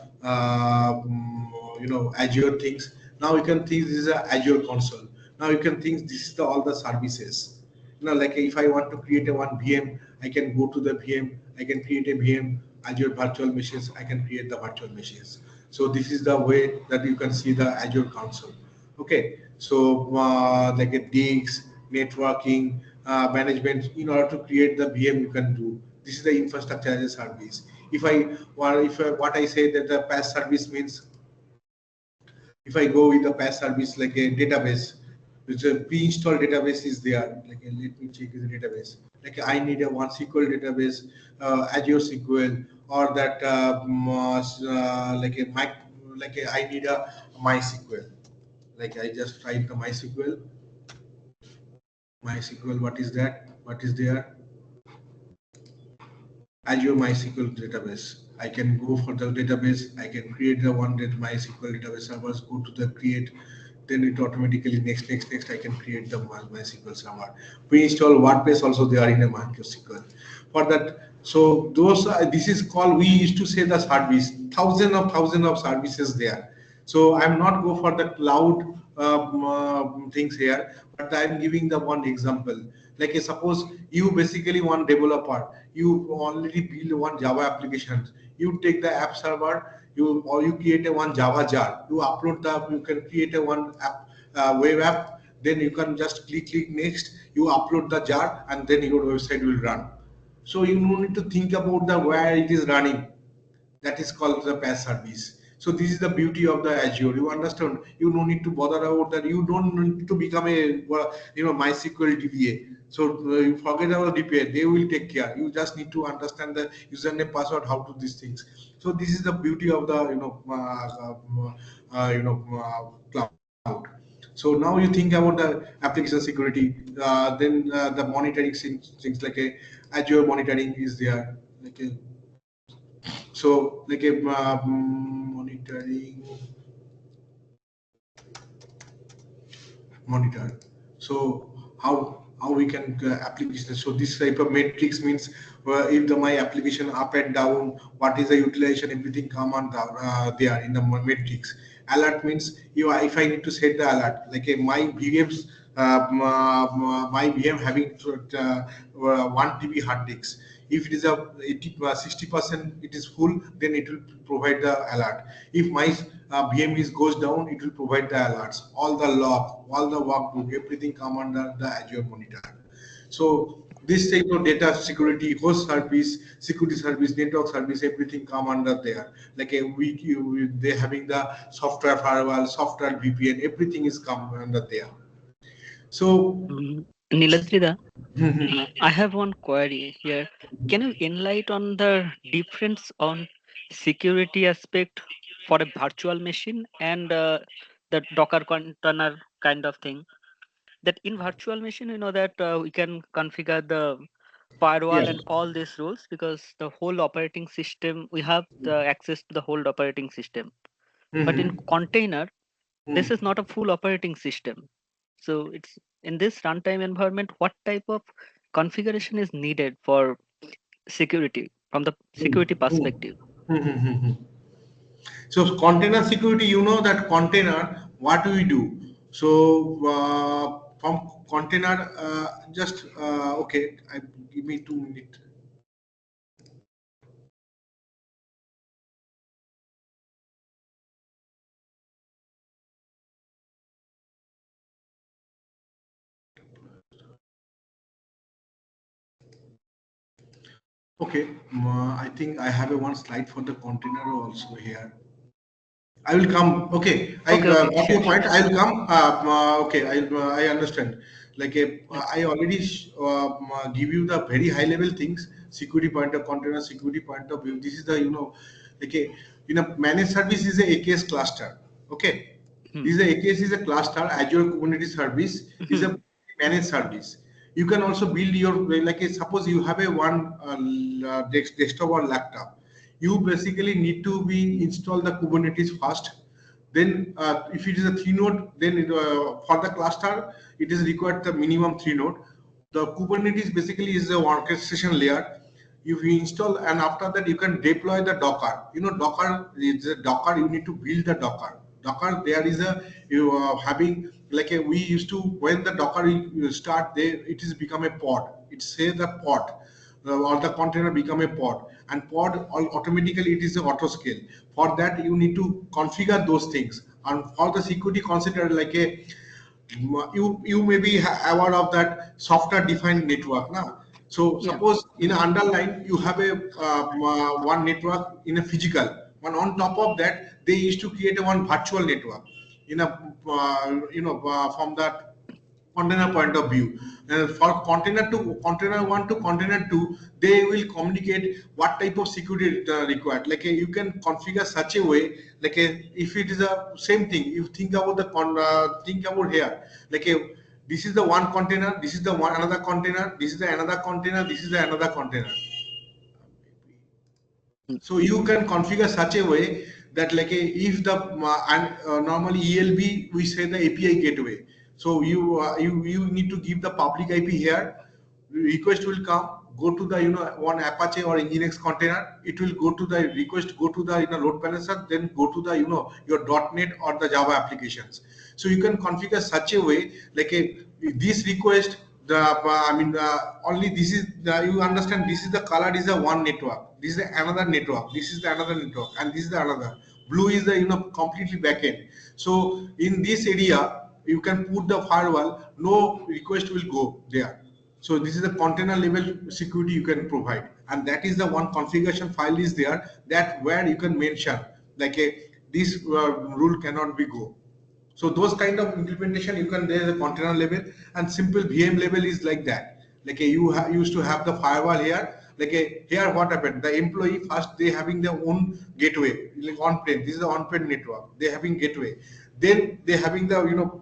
Azure things. Now you can think this is a Azure console. Now you can think this is the all the services. Like if I want to create a one VM, I can go to the VM. I can create a VM, Azure virtual machines. I can create the virtual machines. So this is the way that you can see the Azure console. Okay, so like a DX, networking, management. In order to create the VM, you can do. This is the infrastructure as a service. What I say that the PaaS service means, if I go with a PaaS service like a database, which a pre-installed database is there. Like let me check the database. Like I need a one SQL database, Azure SQL, or that I need a MySQL. Like I just type the MySQL. MySQL, what is that? What is there? Azure MySQL database. I can go for the database. I can create the one that MySQL database servers. Go to the create, then it automatically next. I can create the MySQL server. Pre-install WordPress also they are in a MySQL. For that, so those this is called, we used to say the service. Thousands of services there. So I'm not go for the cloud things here, but I'm giving the one example. Like suppose you basically one developer, you already build one Java application. You take the app server, you create a one Java jar. You upload you can create a one app, web app. Then you can just click next. You upload the jar, and then your website will run. So you don't need to think about the where it is running. That is called the PaaS service. So this is the beauty of the Azure. You understand? You don't need to bother about that. You don't need to become a MySQL DBA. So you forget about DBA. They will take care. You just need to understand the username, password, how to these things. So this is the beauty of the cloud. So now you think about the application security. Then the monitoring things like a Azure monitoring is there. Like a, so like a monitoring monitor. So how we can application. So this type of matrix means if my application up and down, what is the utilization, everything come on there in the matrix. Alert means if I need to set the alert, like my VMs, my VM having 1 TB hard disk. If it is a 60% it is full, then it will provide the alert. If my VM is goes down, it will provide the alerts. All the log, all the workbook, everything come under the Azure monitor. So this type of data security, host service, security service, network service, everything come under there. Like a week, they having the software firewall, software VPN, everything is come under there. So Niladrida, I have one query here. Can you enlighten on the difference on security aspect for a virtual machine and the Docker container kind of thing? That in virtual machine, you know that we can configure the firewall yes. and all these rules because the whole operating system, we have the access to the whole operating system. But in Mm-hmm. container, this Mm. is not a full operating system. So it's in this runtime environment, what type of configuration is needed for security from the Mm. security Mm. perspective? Mm-hmm. So container security, that container, what do we do? So from container, just okay, give me 2 minutes. Okay, I think I have a one slide for the container also here. I will come. Okay, I Okay, okay, got sure, your sure. point. I will come. Okay, I understand. Like Yeah. I already give you the very high level things. Security point of container, security point of view. This is the like a managed service is a AKS cluster. Okay, Hmm. this is a AKS is a cluster. Azure Kubernetes Service is Hmm. a managed service. You can also build your like suppose you have a one desktop or laptop, you basically need to be install the Kubernetes first. Then if it is a 3 node, then for the cluster it is required the minimum 3 node. The Kubernetes basically is the orchestration layer. If you install and after that you can deploy the Docker. Docker is a Docker. You need to build the Docker. Docker there is a you having like a we used to when the Docker you start there it is become a pod. It say the pod or the container become a pod and pod automatically it is a auto scale. For that you need to configure those things and for the security consider like a you may be aware of that software defined network now. So Yeah. suppose in an underline you have a one network in a physical one. On top of that they used to create a one virtual network in a from that container point of view. For container to container one to container two, they will communicate what type of security required. Like you can configure such a way, like if it is a same thing, you think about the think about here, like this is the one container, this is the one another container, this is the another container, this is the another container. Hmm. So you can configure such a way that like if the and normally ELB we say the API gateway. So you need to give the public IP here. Request will come, go to the one Apache or Nginx container. It will go to the request, go to the load balancer, then go to the your .NET or the Java applications. So you can configure such a way like this request the only this is you understand this is the color is the one network, this is another network, this is the another network, and this is the another. Blue is the completely backend. So in this area you can put the firewall, no request will go there. So this is the container level security you can provide, and that is the one configuration file is there that where you can mention like a this rule cannot be go. So those kind of implementation you can there is a container level, and simple VM level is like that. Like used to have the firewall here. Like here what happened? The employee first they having their own gateway like on-prem. This is the on-prem network. They having gateway. Then they having the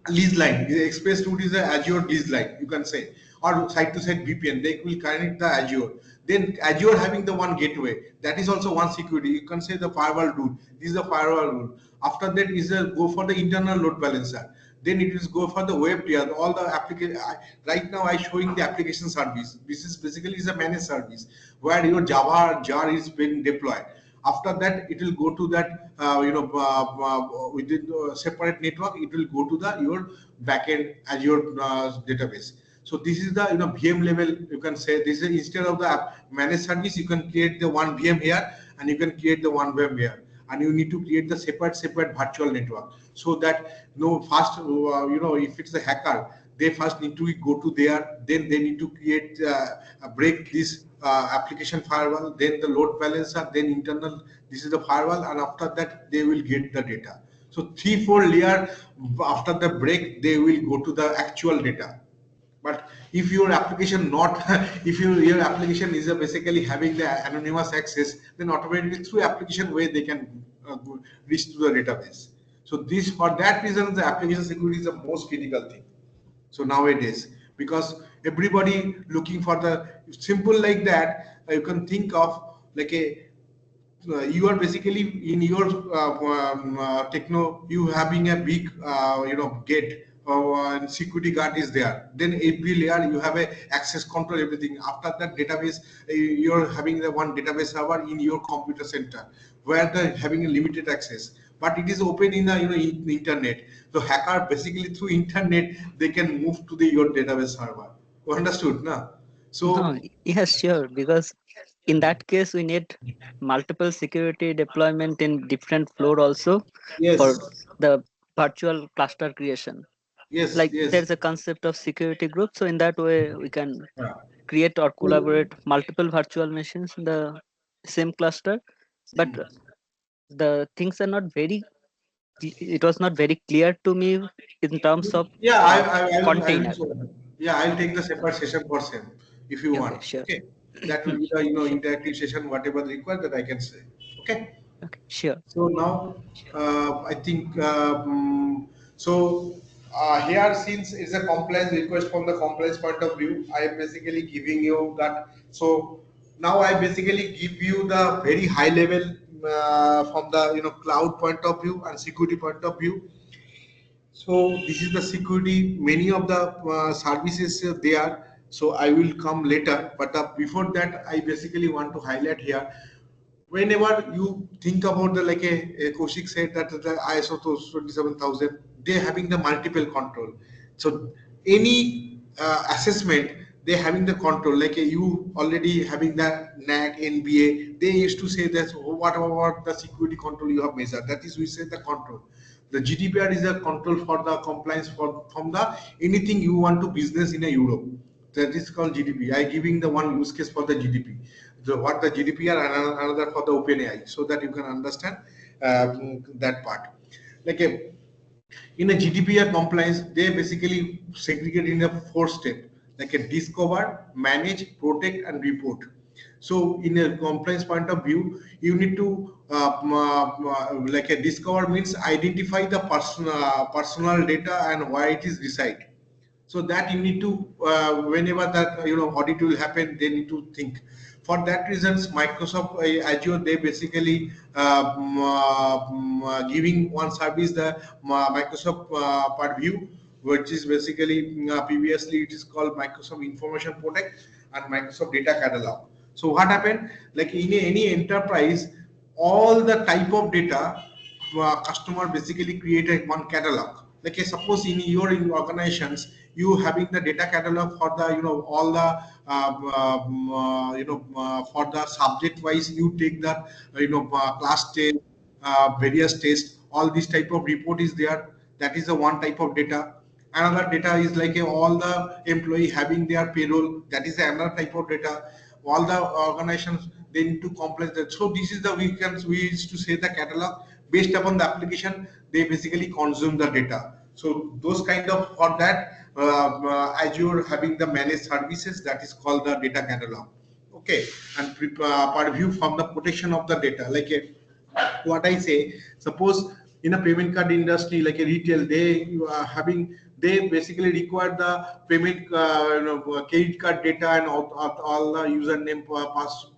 lease line. The express route is the Azure lease line. You can say or site-to-site VPN. They will connect the Azure. Then Azure having the one gateway. That is also one security. You can say the firewall rule. This is the firewall rule. After that is a go for the internal load balancer. Then it is go for the web tier. All the application right now I showing the application service. This is basically is a managed service where your Java jar is being deployed. After that it will go to that within separate network it will go to the your backend Azure database. So this is the VM level. You can say this is instead of the managed service you can create the one VM here and you can create the one VM here, and you need to create the separate virtual network so that no fast if it's a hacker they first need to go to there, then they need to create break this application firewall, then the load balancer, then internal this is the firewall, and after that they will get the data. So 3 4 layer after the break they will go to the actual data. But if your application not if your application is basically having the anonymous access, then automatically through application way they can reach to the database. So this for that reason the application security is the most critical thing. So nowadays because everybody looking for the simple like that, you can think of like a you are basically in your techno you having a big gate and security guard is there, then every layer you have a access control everything. After that database you're having the one database server in your computer center where the having a limited access, but it is open in the in internet. So hacker basically through internet they can move to the your database server. You understood na? No, So yes, sure. Because in that case, we need multiple security deployment in different floor also for yes, the virtual cluster creation. yes, Like yes. there's a concept of security group, so in that way we can Yeah. create or collaborate multiple virtual machines in the same cluster, but the things are not very. It was not very clear to me in terms of Yeah, I container. will. Yeah, I'll take the separate session for same if you Okay, want. sure. Okay, that will be the interactive session, whatever required that I can say. Okay. Okay, sure. So now, I think so. Here, since it's a compliance request from the compliance point of view, I am basically giving you that. So now I basically give you the very high level from the cloud point of view and security point of view. So this is the security. Many of the services they are. So I will come later. But before that, I basically want to highlight here. Whenever you think about the like a Kaushik said that the ISO 27000, they having the multiple control. So any assessment they having the control like you already having the NAC NBA. They used to say that what about the security control you have measured? That is we say the control. The GDPR is a control for the compliance from the anything you want to business in a Europe. That is called GDP. I giving the one use case for the GDP. What the GDPR and another for the OpenAI, so that you can understand that part. Like in a GDPR compliance, they basically segregate in a four step, like a discover, manage, protect, and report. So in a compliance point of view, you need to like a discover means identify the personal data and where it is reside. So that you need to whenever that audit will happen, they need to think. For that reasons, Microsoft Azure, they basically giving one service, the Microsoft Purview, which is basically previously it is called Microsoft Information Protect and Microsoft Data Catalog. So what happened, like in any enterprise, all the type of data customer basically create a one catalog. Like suppose in your organizations, you having the data catalog for the all the for the subject wise, you take the class test, various tests, all this type of report is there. That is the one type of data. Another data is like all the employee having their payroll. That is another type of data. All the organizations, they need to complex that. So this is the we used to say the catalog based upon the application. They basically consume the data. So those kind of for that Azure having the managed services, that is called the data catalog. Okay, and purview from the protection of the data, like a what I say, suppose in a payment card industry like a retail, they having, they basically require the payment credit card data and all the username,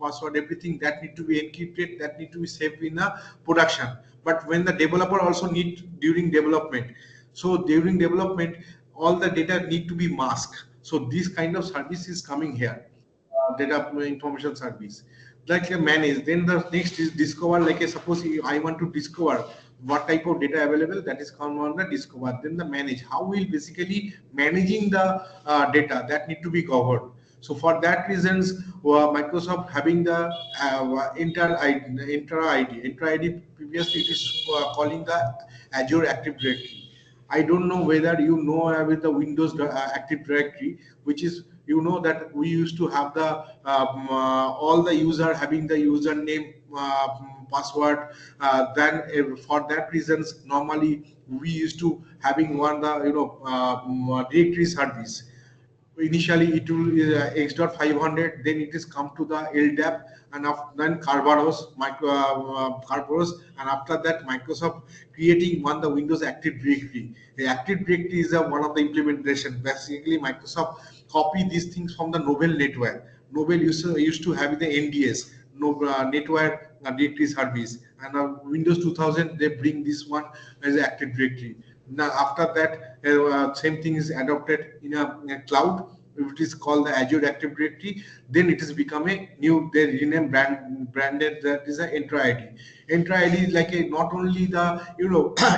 password, everything that need to be encrypted, that need to be saved in a production. But when the developer also need during development, so during development all the data need to be masked. So this kind of service is coming here, data information service, like a manage. Then the next is discover, like a suppose I want to discover what type of data available, that is come on the discover. Then the manage, how will basically managing the data, that need to be governed. So for that reasons, Microsoft having the Intra ID, previously it is calling the Azure Active Directory. I don't know whether with the Windows Active Directory, which is that we used to have the all the user having the username, password. Then for that reasons, normally we used to having one the directory service. Initially it will X.500, then it is come to the LDAP, and then Kerberos, and after that Microsoft creating one the Windows Active Directory. The Active Directory is one of the implementation. Basically Microsoft copy these things from the Novel network. Novel used to have the NDS, network directory service, and Windows 2000 they bring this one as Active Directory. Now after that, same thing is adopted in a cloud. It is called the Azure Active Directory. Then it has become a new, they rename branded, that is a Entra ID. Entra ID is like a not only the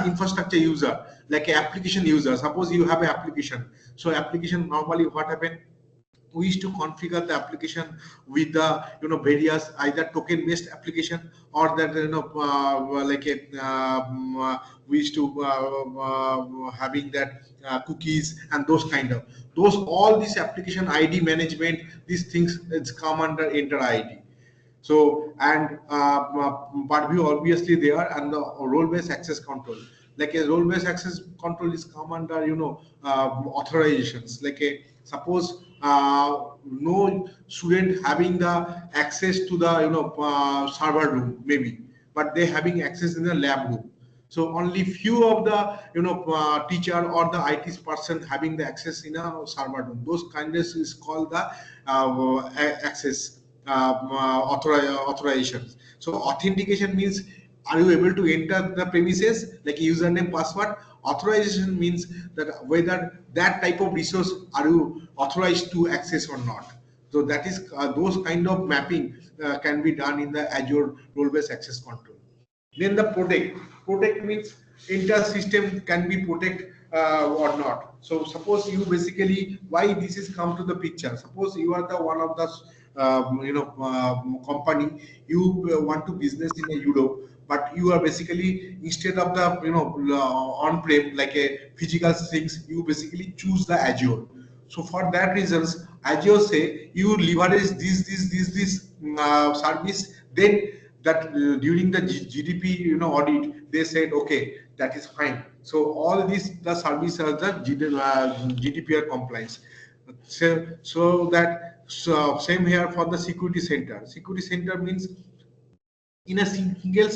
infrastructure user, like an application user. Suppose you have an application. So application normally what happen? wish to configure the application with the various either token based application or that like a wish to having that cookies and those kind of those all these application ID management, these things it's come under enter ID. So and purview obviously there, and the role-based access control. Like a role-based access control is come under authorizations. Like a suppose no student having the access to the server room maybe, but they having access in the lab room. So only few of the teacher or the IT person having the access in a server room. Those kind of is called the access authorizations. So authentication means are you able to enter the premises like username password. Authorization means that whether that type of resource are you authorized to access or not. So that is those kind of mapping can be done in the Azure role-based access control. Then the protect. Protect means entire system can be protect or not. So suppose you basically why this is come to the picture. Suppose you are the one of the company, you want to business in a Europe, but you are basically instead of the on-prem like a physical things, you basically choose the Azure. So for that reasons, Azure say you leverage this service. Then that during the GDP audit, they said okay, that is fine. So all these the service are the GDPR compliance. So that same here for the security center. Security center means in a single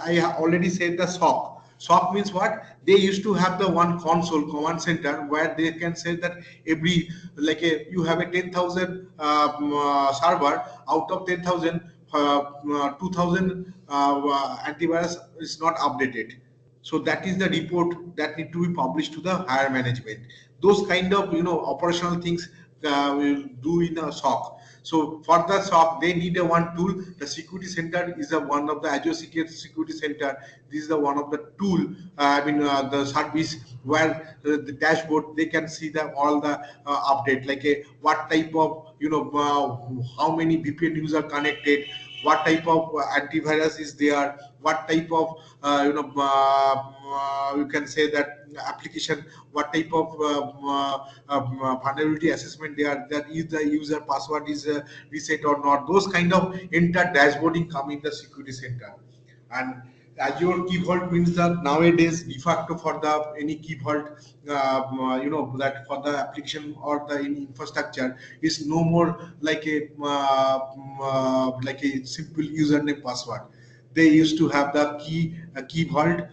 I already said the SOC means what they used to have the one console command center where they can say that every like a you have a 10,000 server, out of 10,000 2,000 antivirus is not updated. So that is the report that need to be published to the higher management. Those kind of operational things will do in a SOC. So for the SOC, they need a one tool. The security center is a one of the Azure security center. This is the one of the tool. The service where the dashboard they can see the all the update like a what type of how many VPN user connected, what type of antivirus is there, what type of you can say that application, what type of vulnerability assessment they are, that is the user password is reset or not. Those kind of entire dashboarding come in the security center. And Azure Key Vault means that nowadays de facto for the any key vault, that for the application or the any infrastructure is no more like a simple username password. They used to have the key vault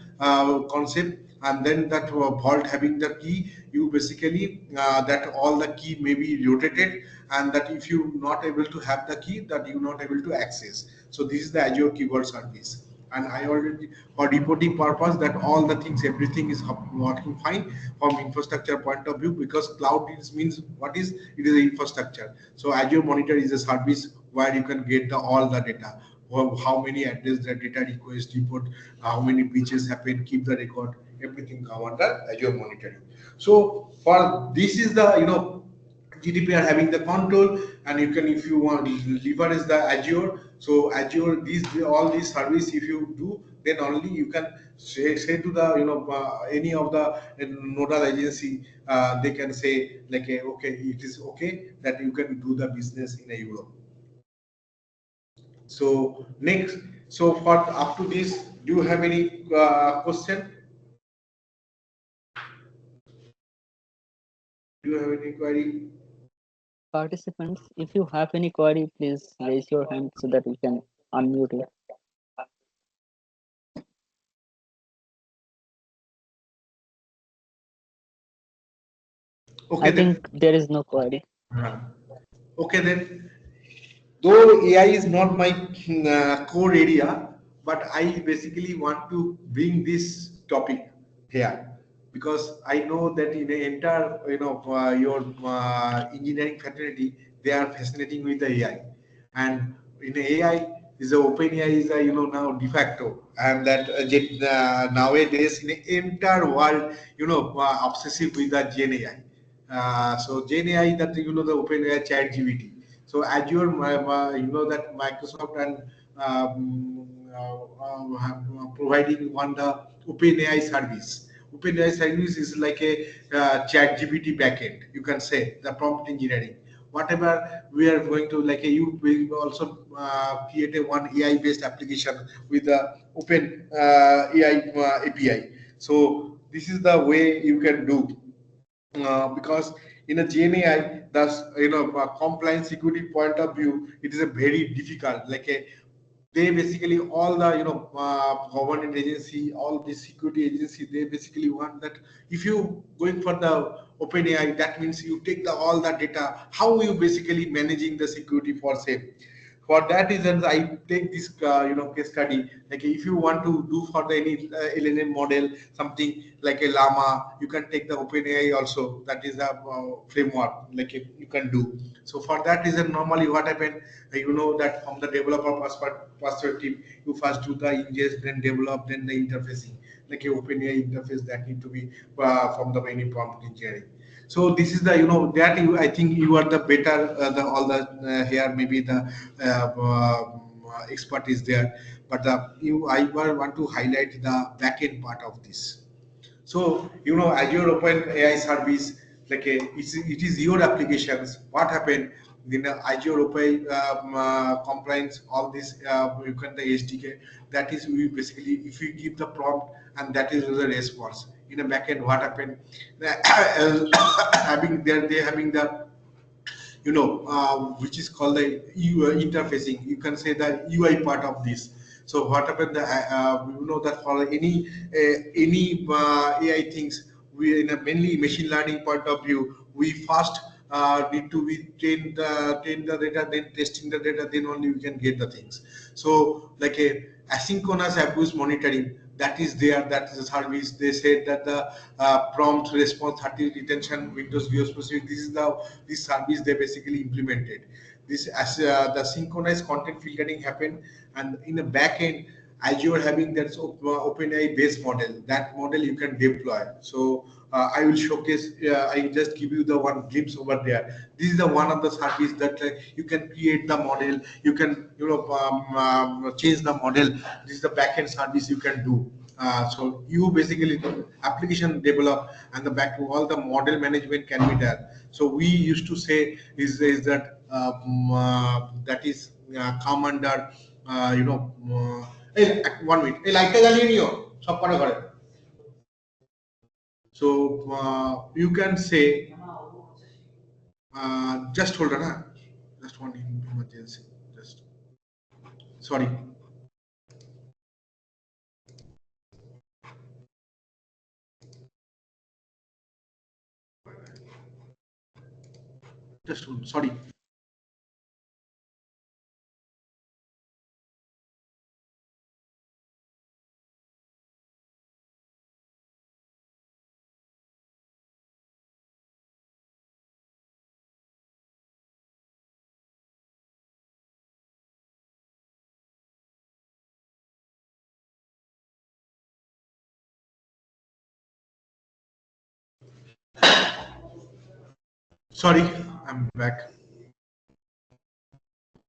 concept, and then that vault having the key, you basically that all the key may be rotated, and that if you not able to have the key, that you not able to access. So this is the Azure Key Vault service. And I already for reporting purpose that all the things everything is working fine from infrastructure point of view, because cloud is means what is it is an infrastructure. So Azure Monitor is a service where you can get all the data, how many address the data request report, how many breaches happen, keep the record, everything come under Azure monitoring. So for this is the GDPR having the control, and you can, if you want, leverage the Azure. So Azure, these all these service, if you do, then only you can say to the any of the nodal agency, they can say like okay, it is okay that you can do the business in a Europe. So next, so for up to this, do you have any question? Do you have any query? Participants, if you have any query, please raise your hand so that we can unmute you. Okay, I think there is no query. Okay then. Though AI is not my core area, but I basically want to bring this topic here because I know that in the entire your engineering fraternity, they are fascinating with the AI, and in AI is the open AI is a, now de facto, and that nowadays in the entire world obsessive with the Gen AI. So GenAI, that you know, the OpenAI ChatGPT. So Azure, you know that Microsoft and providing on the OpenAI service. OpenAI service is like a ChatGPT backend. You can say the prompt engineering. Whatever we are going to like, you will also create a one AI based application with the Open AI API. So this is the way you can do, because in a GNAI, thus compliance security point of view, it is a very difficult. Like a, they basically all the government agency, all the security agency, they basically want that if you going for the OpenAI, that means you take the all the data. How you basically managing the security for same? For that reasons, I take this case study. Like if you want to do for the any LLM model, something like a llama, you can take the OpenAI also. That is a framework like you can do. So for that reason, normally what happen, you know that from the developer perspective, you first do the ingest, then develop, then the interfacing, like a OpenAI interface that need to be from the many prompt engineering. So this is the that you, I think you are the better the all the here maybe the expert is there, but I want to highlight the backend part of this. So Azure Open AI service, like it is your applications. What happened in Azure Open compliance, all this you can the SDK. That is we basically if you give the prompt and that is the response. In a backend, what happened? Having they having the which is called the interfacing. You can say the UI part of this. So what happened? That for any AI things, we in a mainly machine learning point of view, we first need to be train the data, then testing the data, then only we can get the things. So like a asynchronous abuse monitoring, that is there, that is a service. They said that the prompt response 30 retention Windows View specific, this is the this service they basically implemented. This as the synchronized content filtering happen, and in the back end Azure having that OpenAI based model, that model you can deploy. So I will showcase, I just give you the one glimpse over there. This is the one of the service that you can create the model, you can change the model. This is the backend service you can do. So you basically application develop, and the back to all the model management can be done. So we used to say is that that is come under এই 1 minute এই লাইটটা জ্বালিয়ে নিও সব কটা ঘরে so you can say just hold on, just one emergency, just sorry. Just sorry. Sorry, I'm back.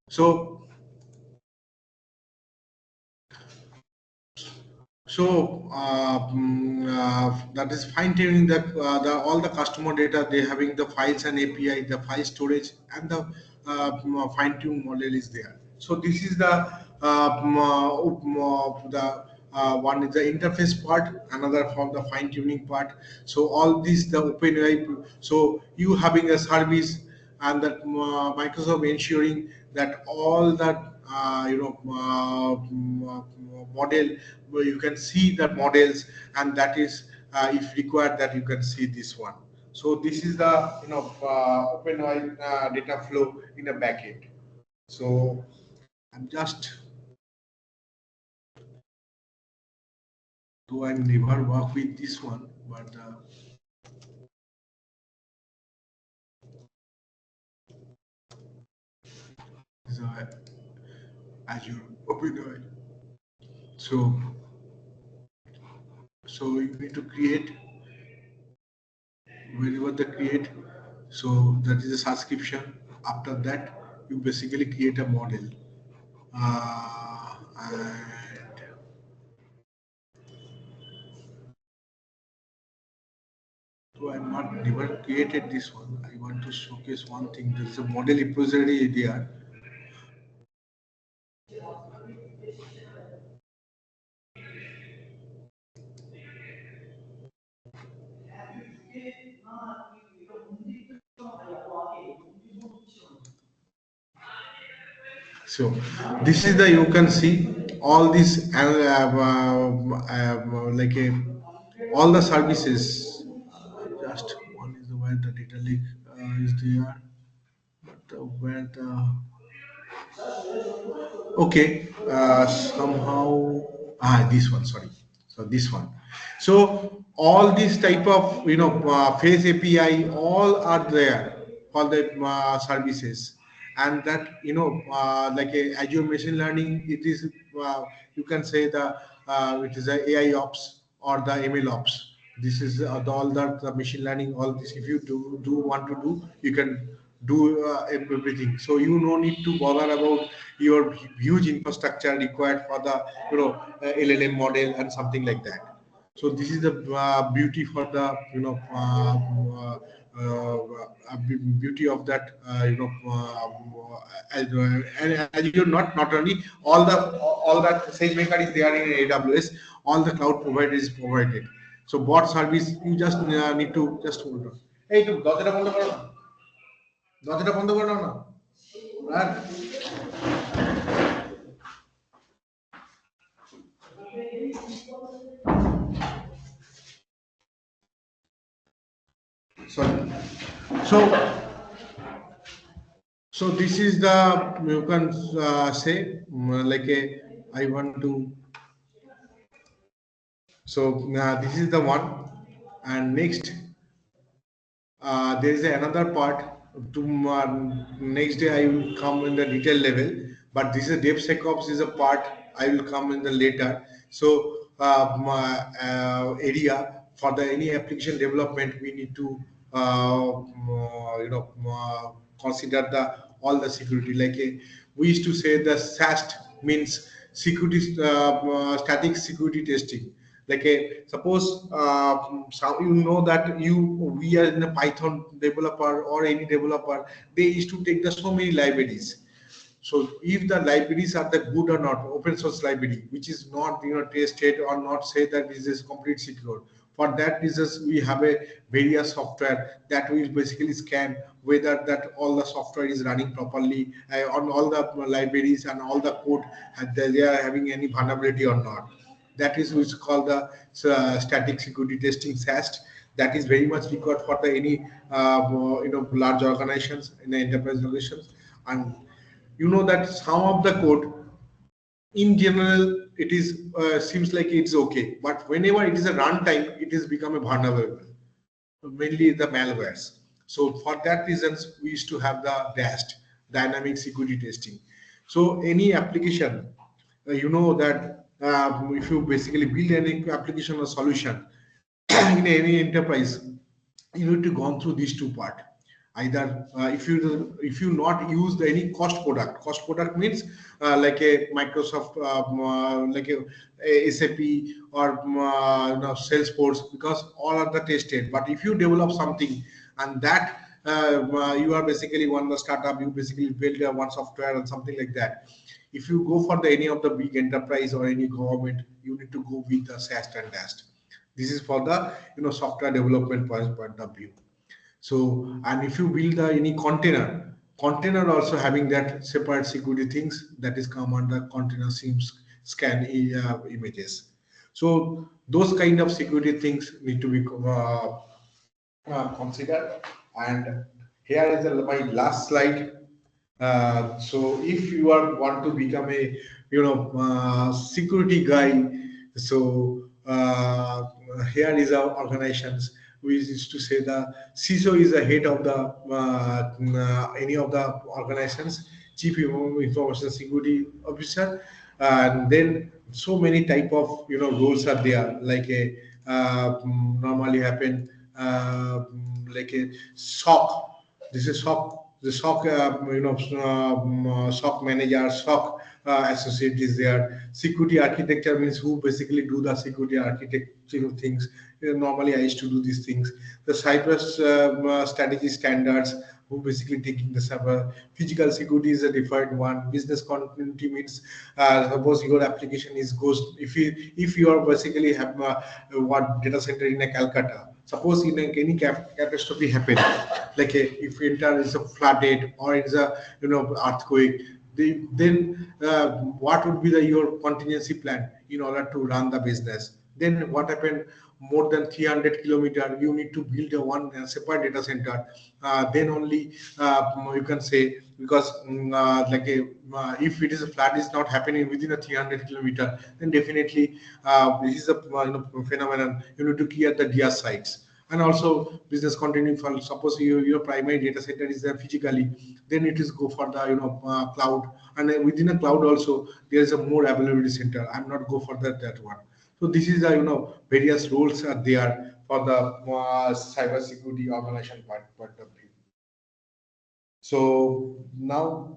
So that is fine tuning the all the customer data, they having the files and API, the file storage, and the fine tune model is there. So this is the one is the interface part, another from the fine tuning part. So all these the OpenAI. So you having a service, and that Microsoft ensuring that all that model, where you can see the models, and that is if required that you can see this one. So this is the OpenAI data flow in a backend. So I'm just, though I never work with this one, but is Azure OpenAI. So you need to create wherever they create. So that is a subscription. After that, you basically create a model. And so I'm not never created this one. I want to showcase one thing. There is a model repository there. So this is the, you can see all these like a all the services. Just one is where the data lake is there, but where the okay, somehow, this one, sorry. So this one. So all these type of, face API, all are there for the services. And that, like a Azure machine learning, it is, you can say it is a AI ops or the ML ops. This is all the machine learning, all this. If you do want to do, you can do everything. So you no need to bother about your huge infrastructure required for the LLM model and something like that. So this is the beauty for the beauty of that and you're not only all that SageMaker is there in AWS, all the cloud providers is provided. So bot service, you just need to just hold on. Hey, তুমি দরজাটা বন্ধ করো না, দরজাটা বন্ধ করো না। আর sorry. So so this is the, you can say like a I want to. So this is the one, and next there is another part. To next day I will come in the detail level, but this is DevSecOps is a part I will come in the later. So area for the any application development, we need to consider the all the security. Like we used to say the SAST means security static security testing. Like suppose you know that we are in a Python developer or any developer, they used to take the so many libraries. So if the libraries are the good or not, open source library, which is not tested or not say that this is complete secure. For that reason, we have a various software that will basically scan whether that all the software is running properly on all the libraries and all the code, they are having any vulnerability or not. That is which is called the static security testing SAST. That is very much required for the any large organizations in the enterprise organizations. And you know that some of the code in general it is seems like it's okay, but whenever it is a runtime, it is become a vulnerable, mainly the malwares. So for that reasons, we used to have the DAST, dynamic security testing. So any application, you know that if you basically build any application or solution in any enterprise, you need to go through these two part. Either if you not use any cost product means like a Microsoft like a SAP or Salesforce, because all are the tested. But if you develop something and that you are basically one the startup, you basically build one software and something like that. If you go for the any of the big enterprise or any government, you need to go with the SAST and DAST. This is for the software development point of view. So, and if you build any container also having that separate security things, that is come under container seams scan images. So those kind of security things need to be considered. And here is my last slide. So if you want to become a security guy, so here is our organizations. We used to say the CISO is the head of the any of the organizations, Chief Information Security Officer, and then so many type of roles are there. Like a normally happen like a SOC. This is SOC. The SOC, SOC manager, SOC associate is there. Security architecture means who basically do the security architecture things. Normally, I used to do these things. The cyber strategy standards, who basically taking the server. Physical security is a different one. Business continuity means suppose your application is goes if you are basically have what data center in a Calcutta. Suppose in any catastrophe happen, like if enter is a flooded or it's a earthquake, then what would be your contingency plan in order to run the business? Then what happened? More than 300 kilometer, you need to build a one separate data center. Then only you can say, because if it is a flood is not happening within a 300 kilometer, then definitely this is a phenomenon. You need to clear the DR sites. And also business continuing for, suppose your primary data center is there physically, then it is go for the cloud, and then within a cloud also there is a more availability center. I'm not go for that one. So this is the various roles are there for the cyber security organization part of it. So now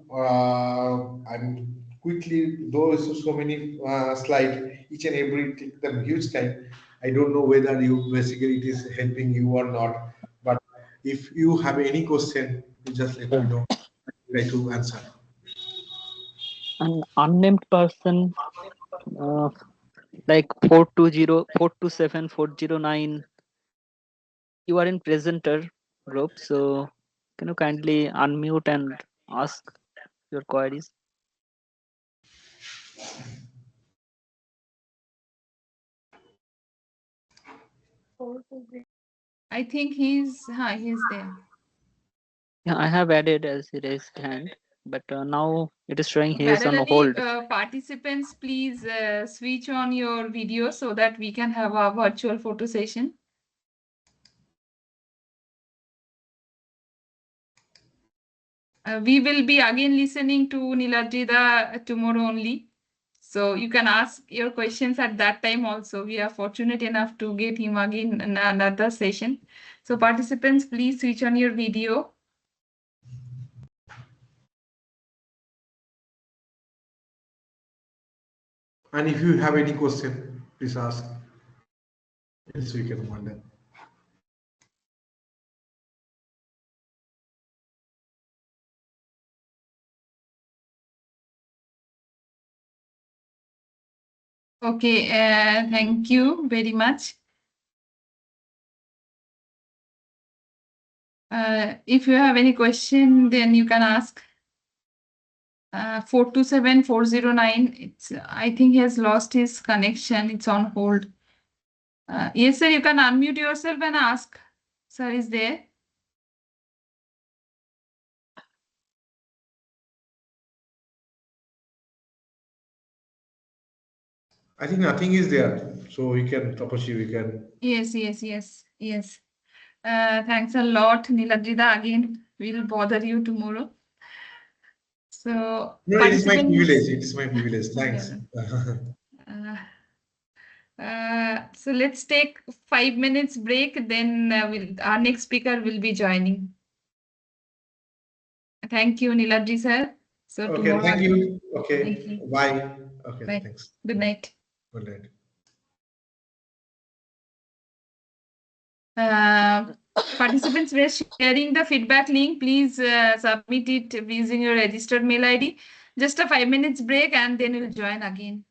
I'm quickly, though so many slides, each and every take them huge time. I don't know whether you basically it is helping you or not. But if you have any question, you just let me know. Try to answer. An unnamed person, uh, like 420, 427, 409, you are in presenter group, so can you kindly unmute and ask your queries? I think he's there. Yeah, I have added as he raised hand, but now it is showing he is on Parallelly, hold. participants, please switch on your video so that we can have a virtual photo session. We will be again listening to Niladrida tomorrow only. So you can ask your questions at that time also. We are fortunate enough to get him again in another session. So participants, please switch on your video. And if you have any question, please ask. Yes, we can wonder. Okay, thank you very much. If you have any question, then you can ask. 427 409. It's, I think he has lost his connection. It's on hold. Yes, sir, you can unmute yourself and ask. Sir is there. I think nothing is there, so we can Tapashi, we can. Yes. Thanks a lot, Niladrida. Again, we'll bother you tomorrow. So, No, it is my privilege. It is my privilege. Thanks. So let's take 5 minutes break. Then our next speaker will be joining. Thank you, Niladri sir. So Okay, tomorrow. thank you. Okay, Thank you. bye. Okay, Bye. thanks. Good night. Good night. Participants, we are sharing the feedback link. Please submit it using your registered mail ID. Just a 5 minutes break and then we'll join again.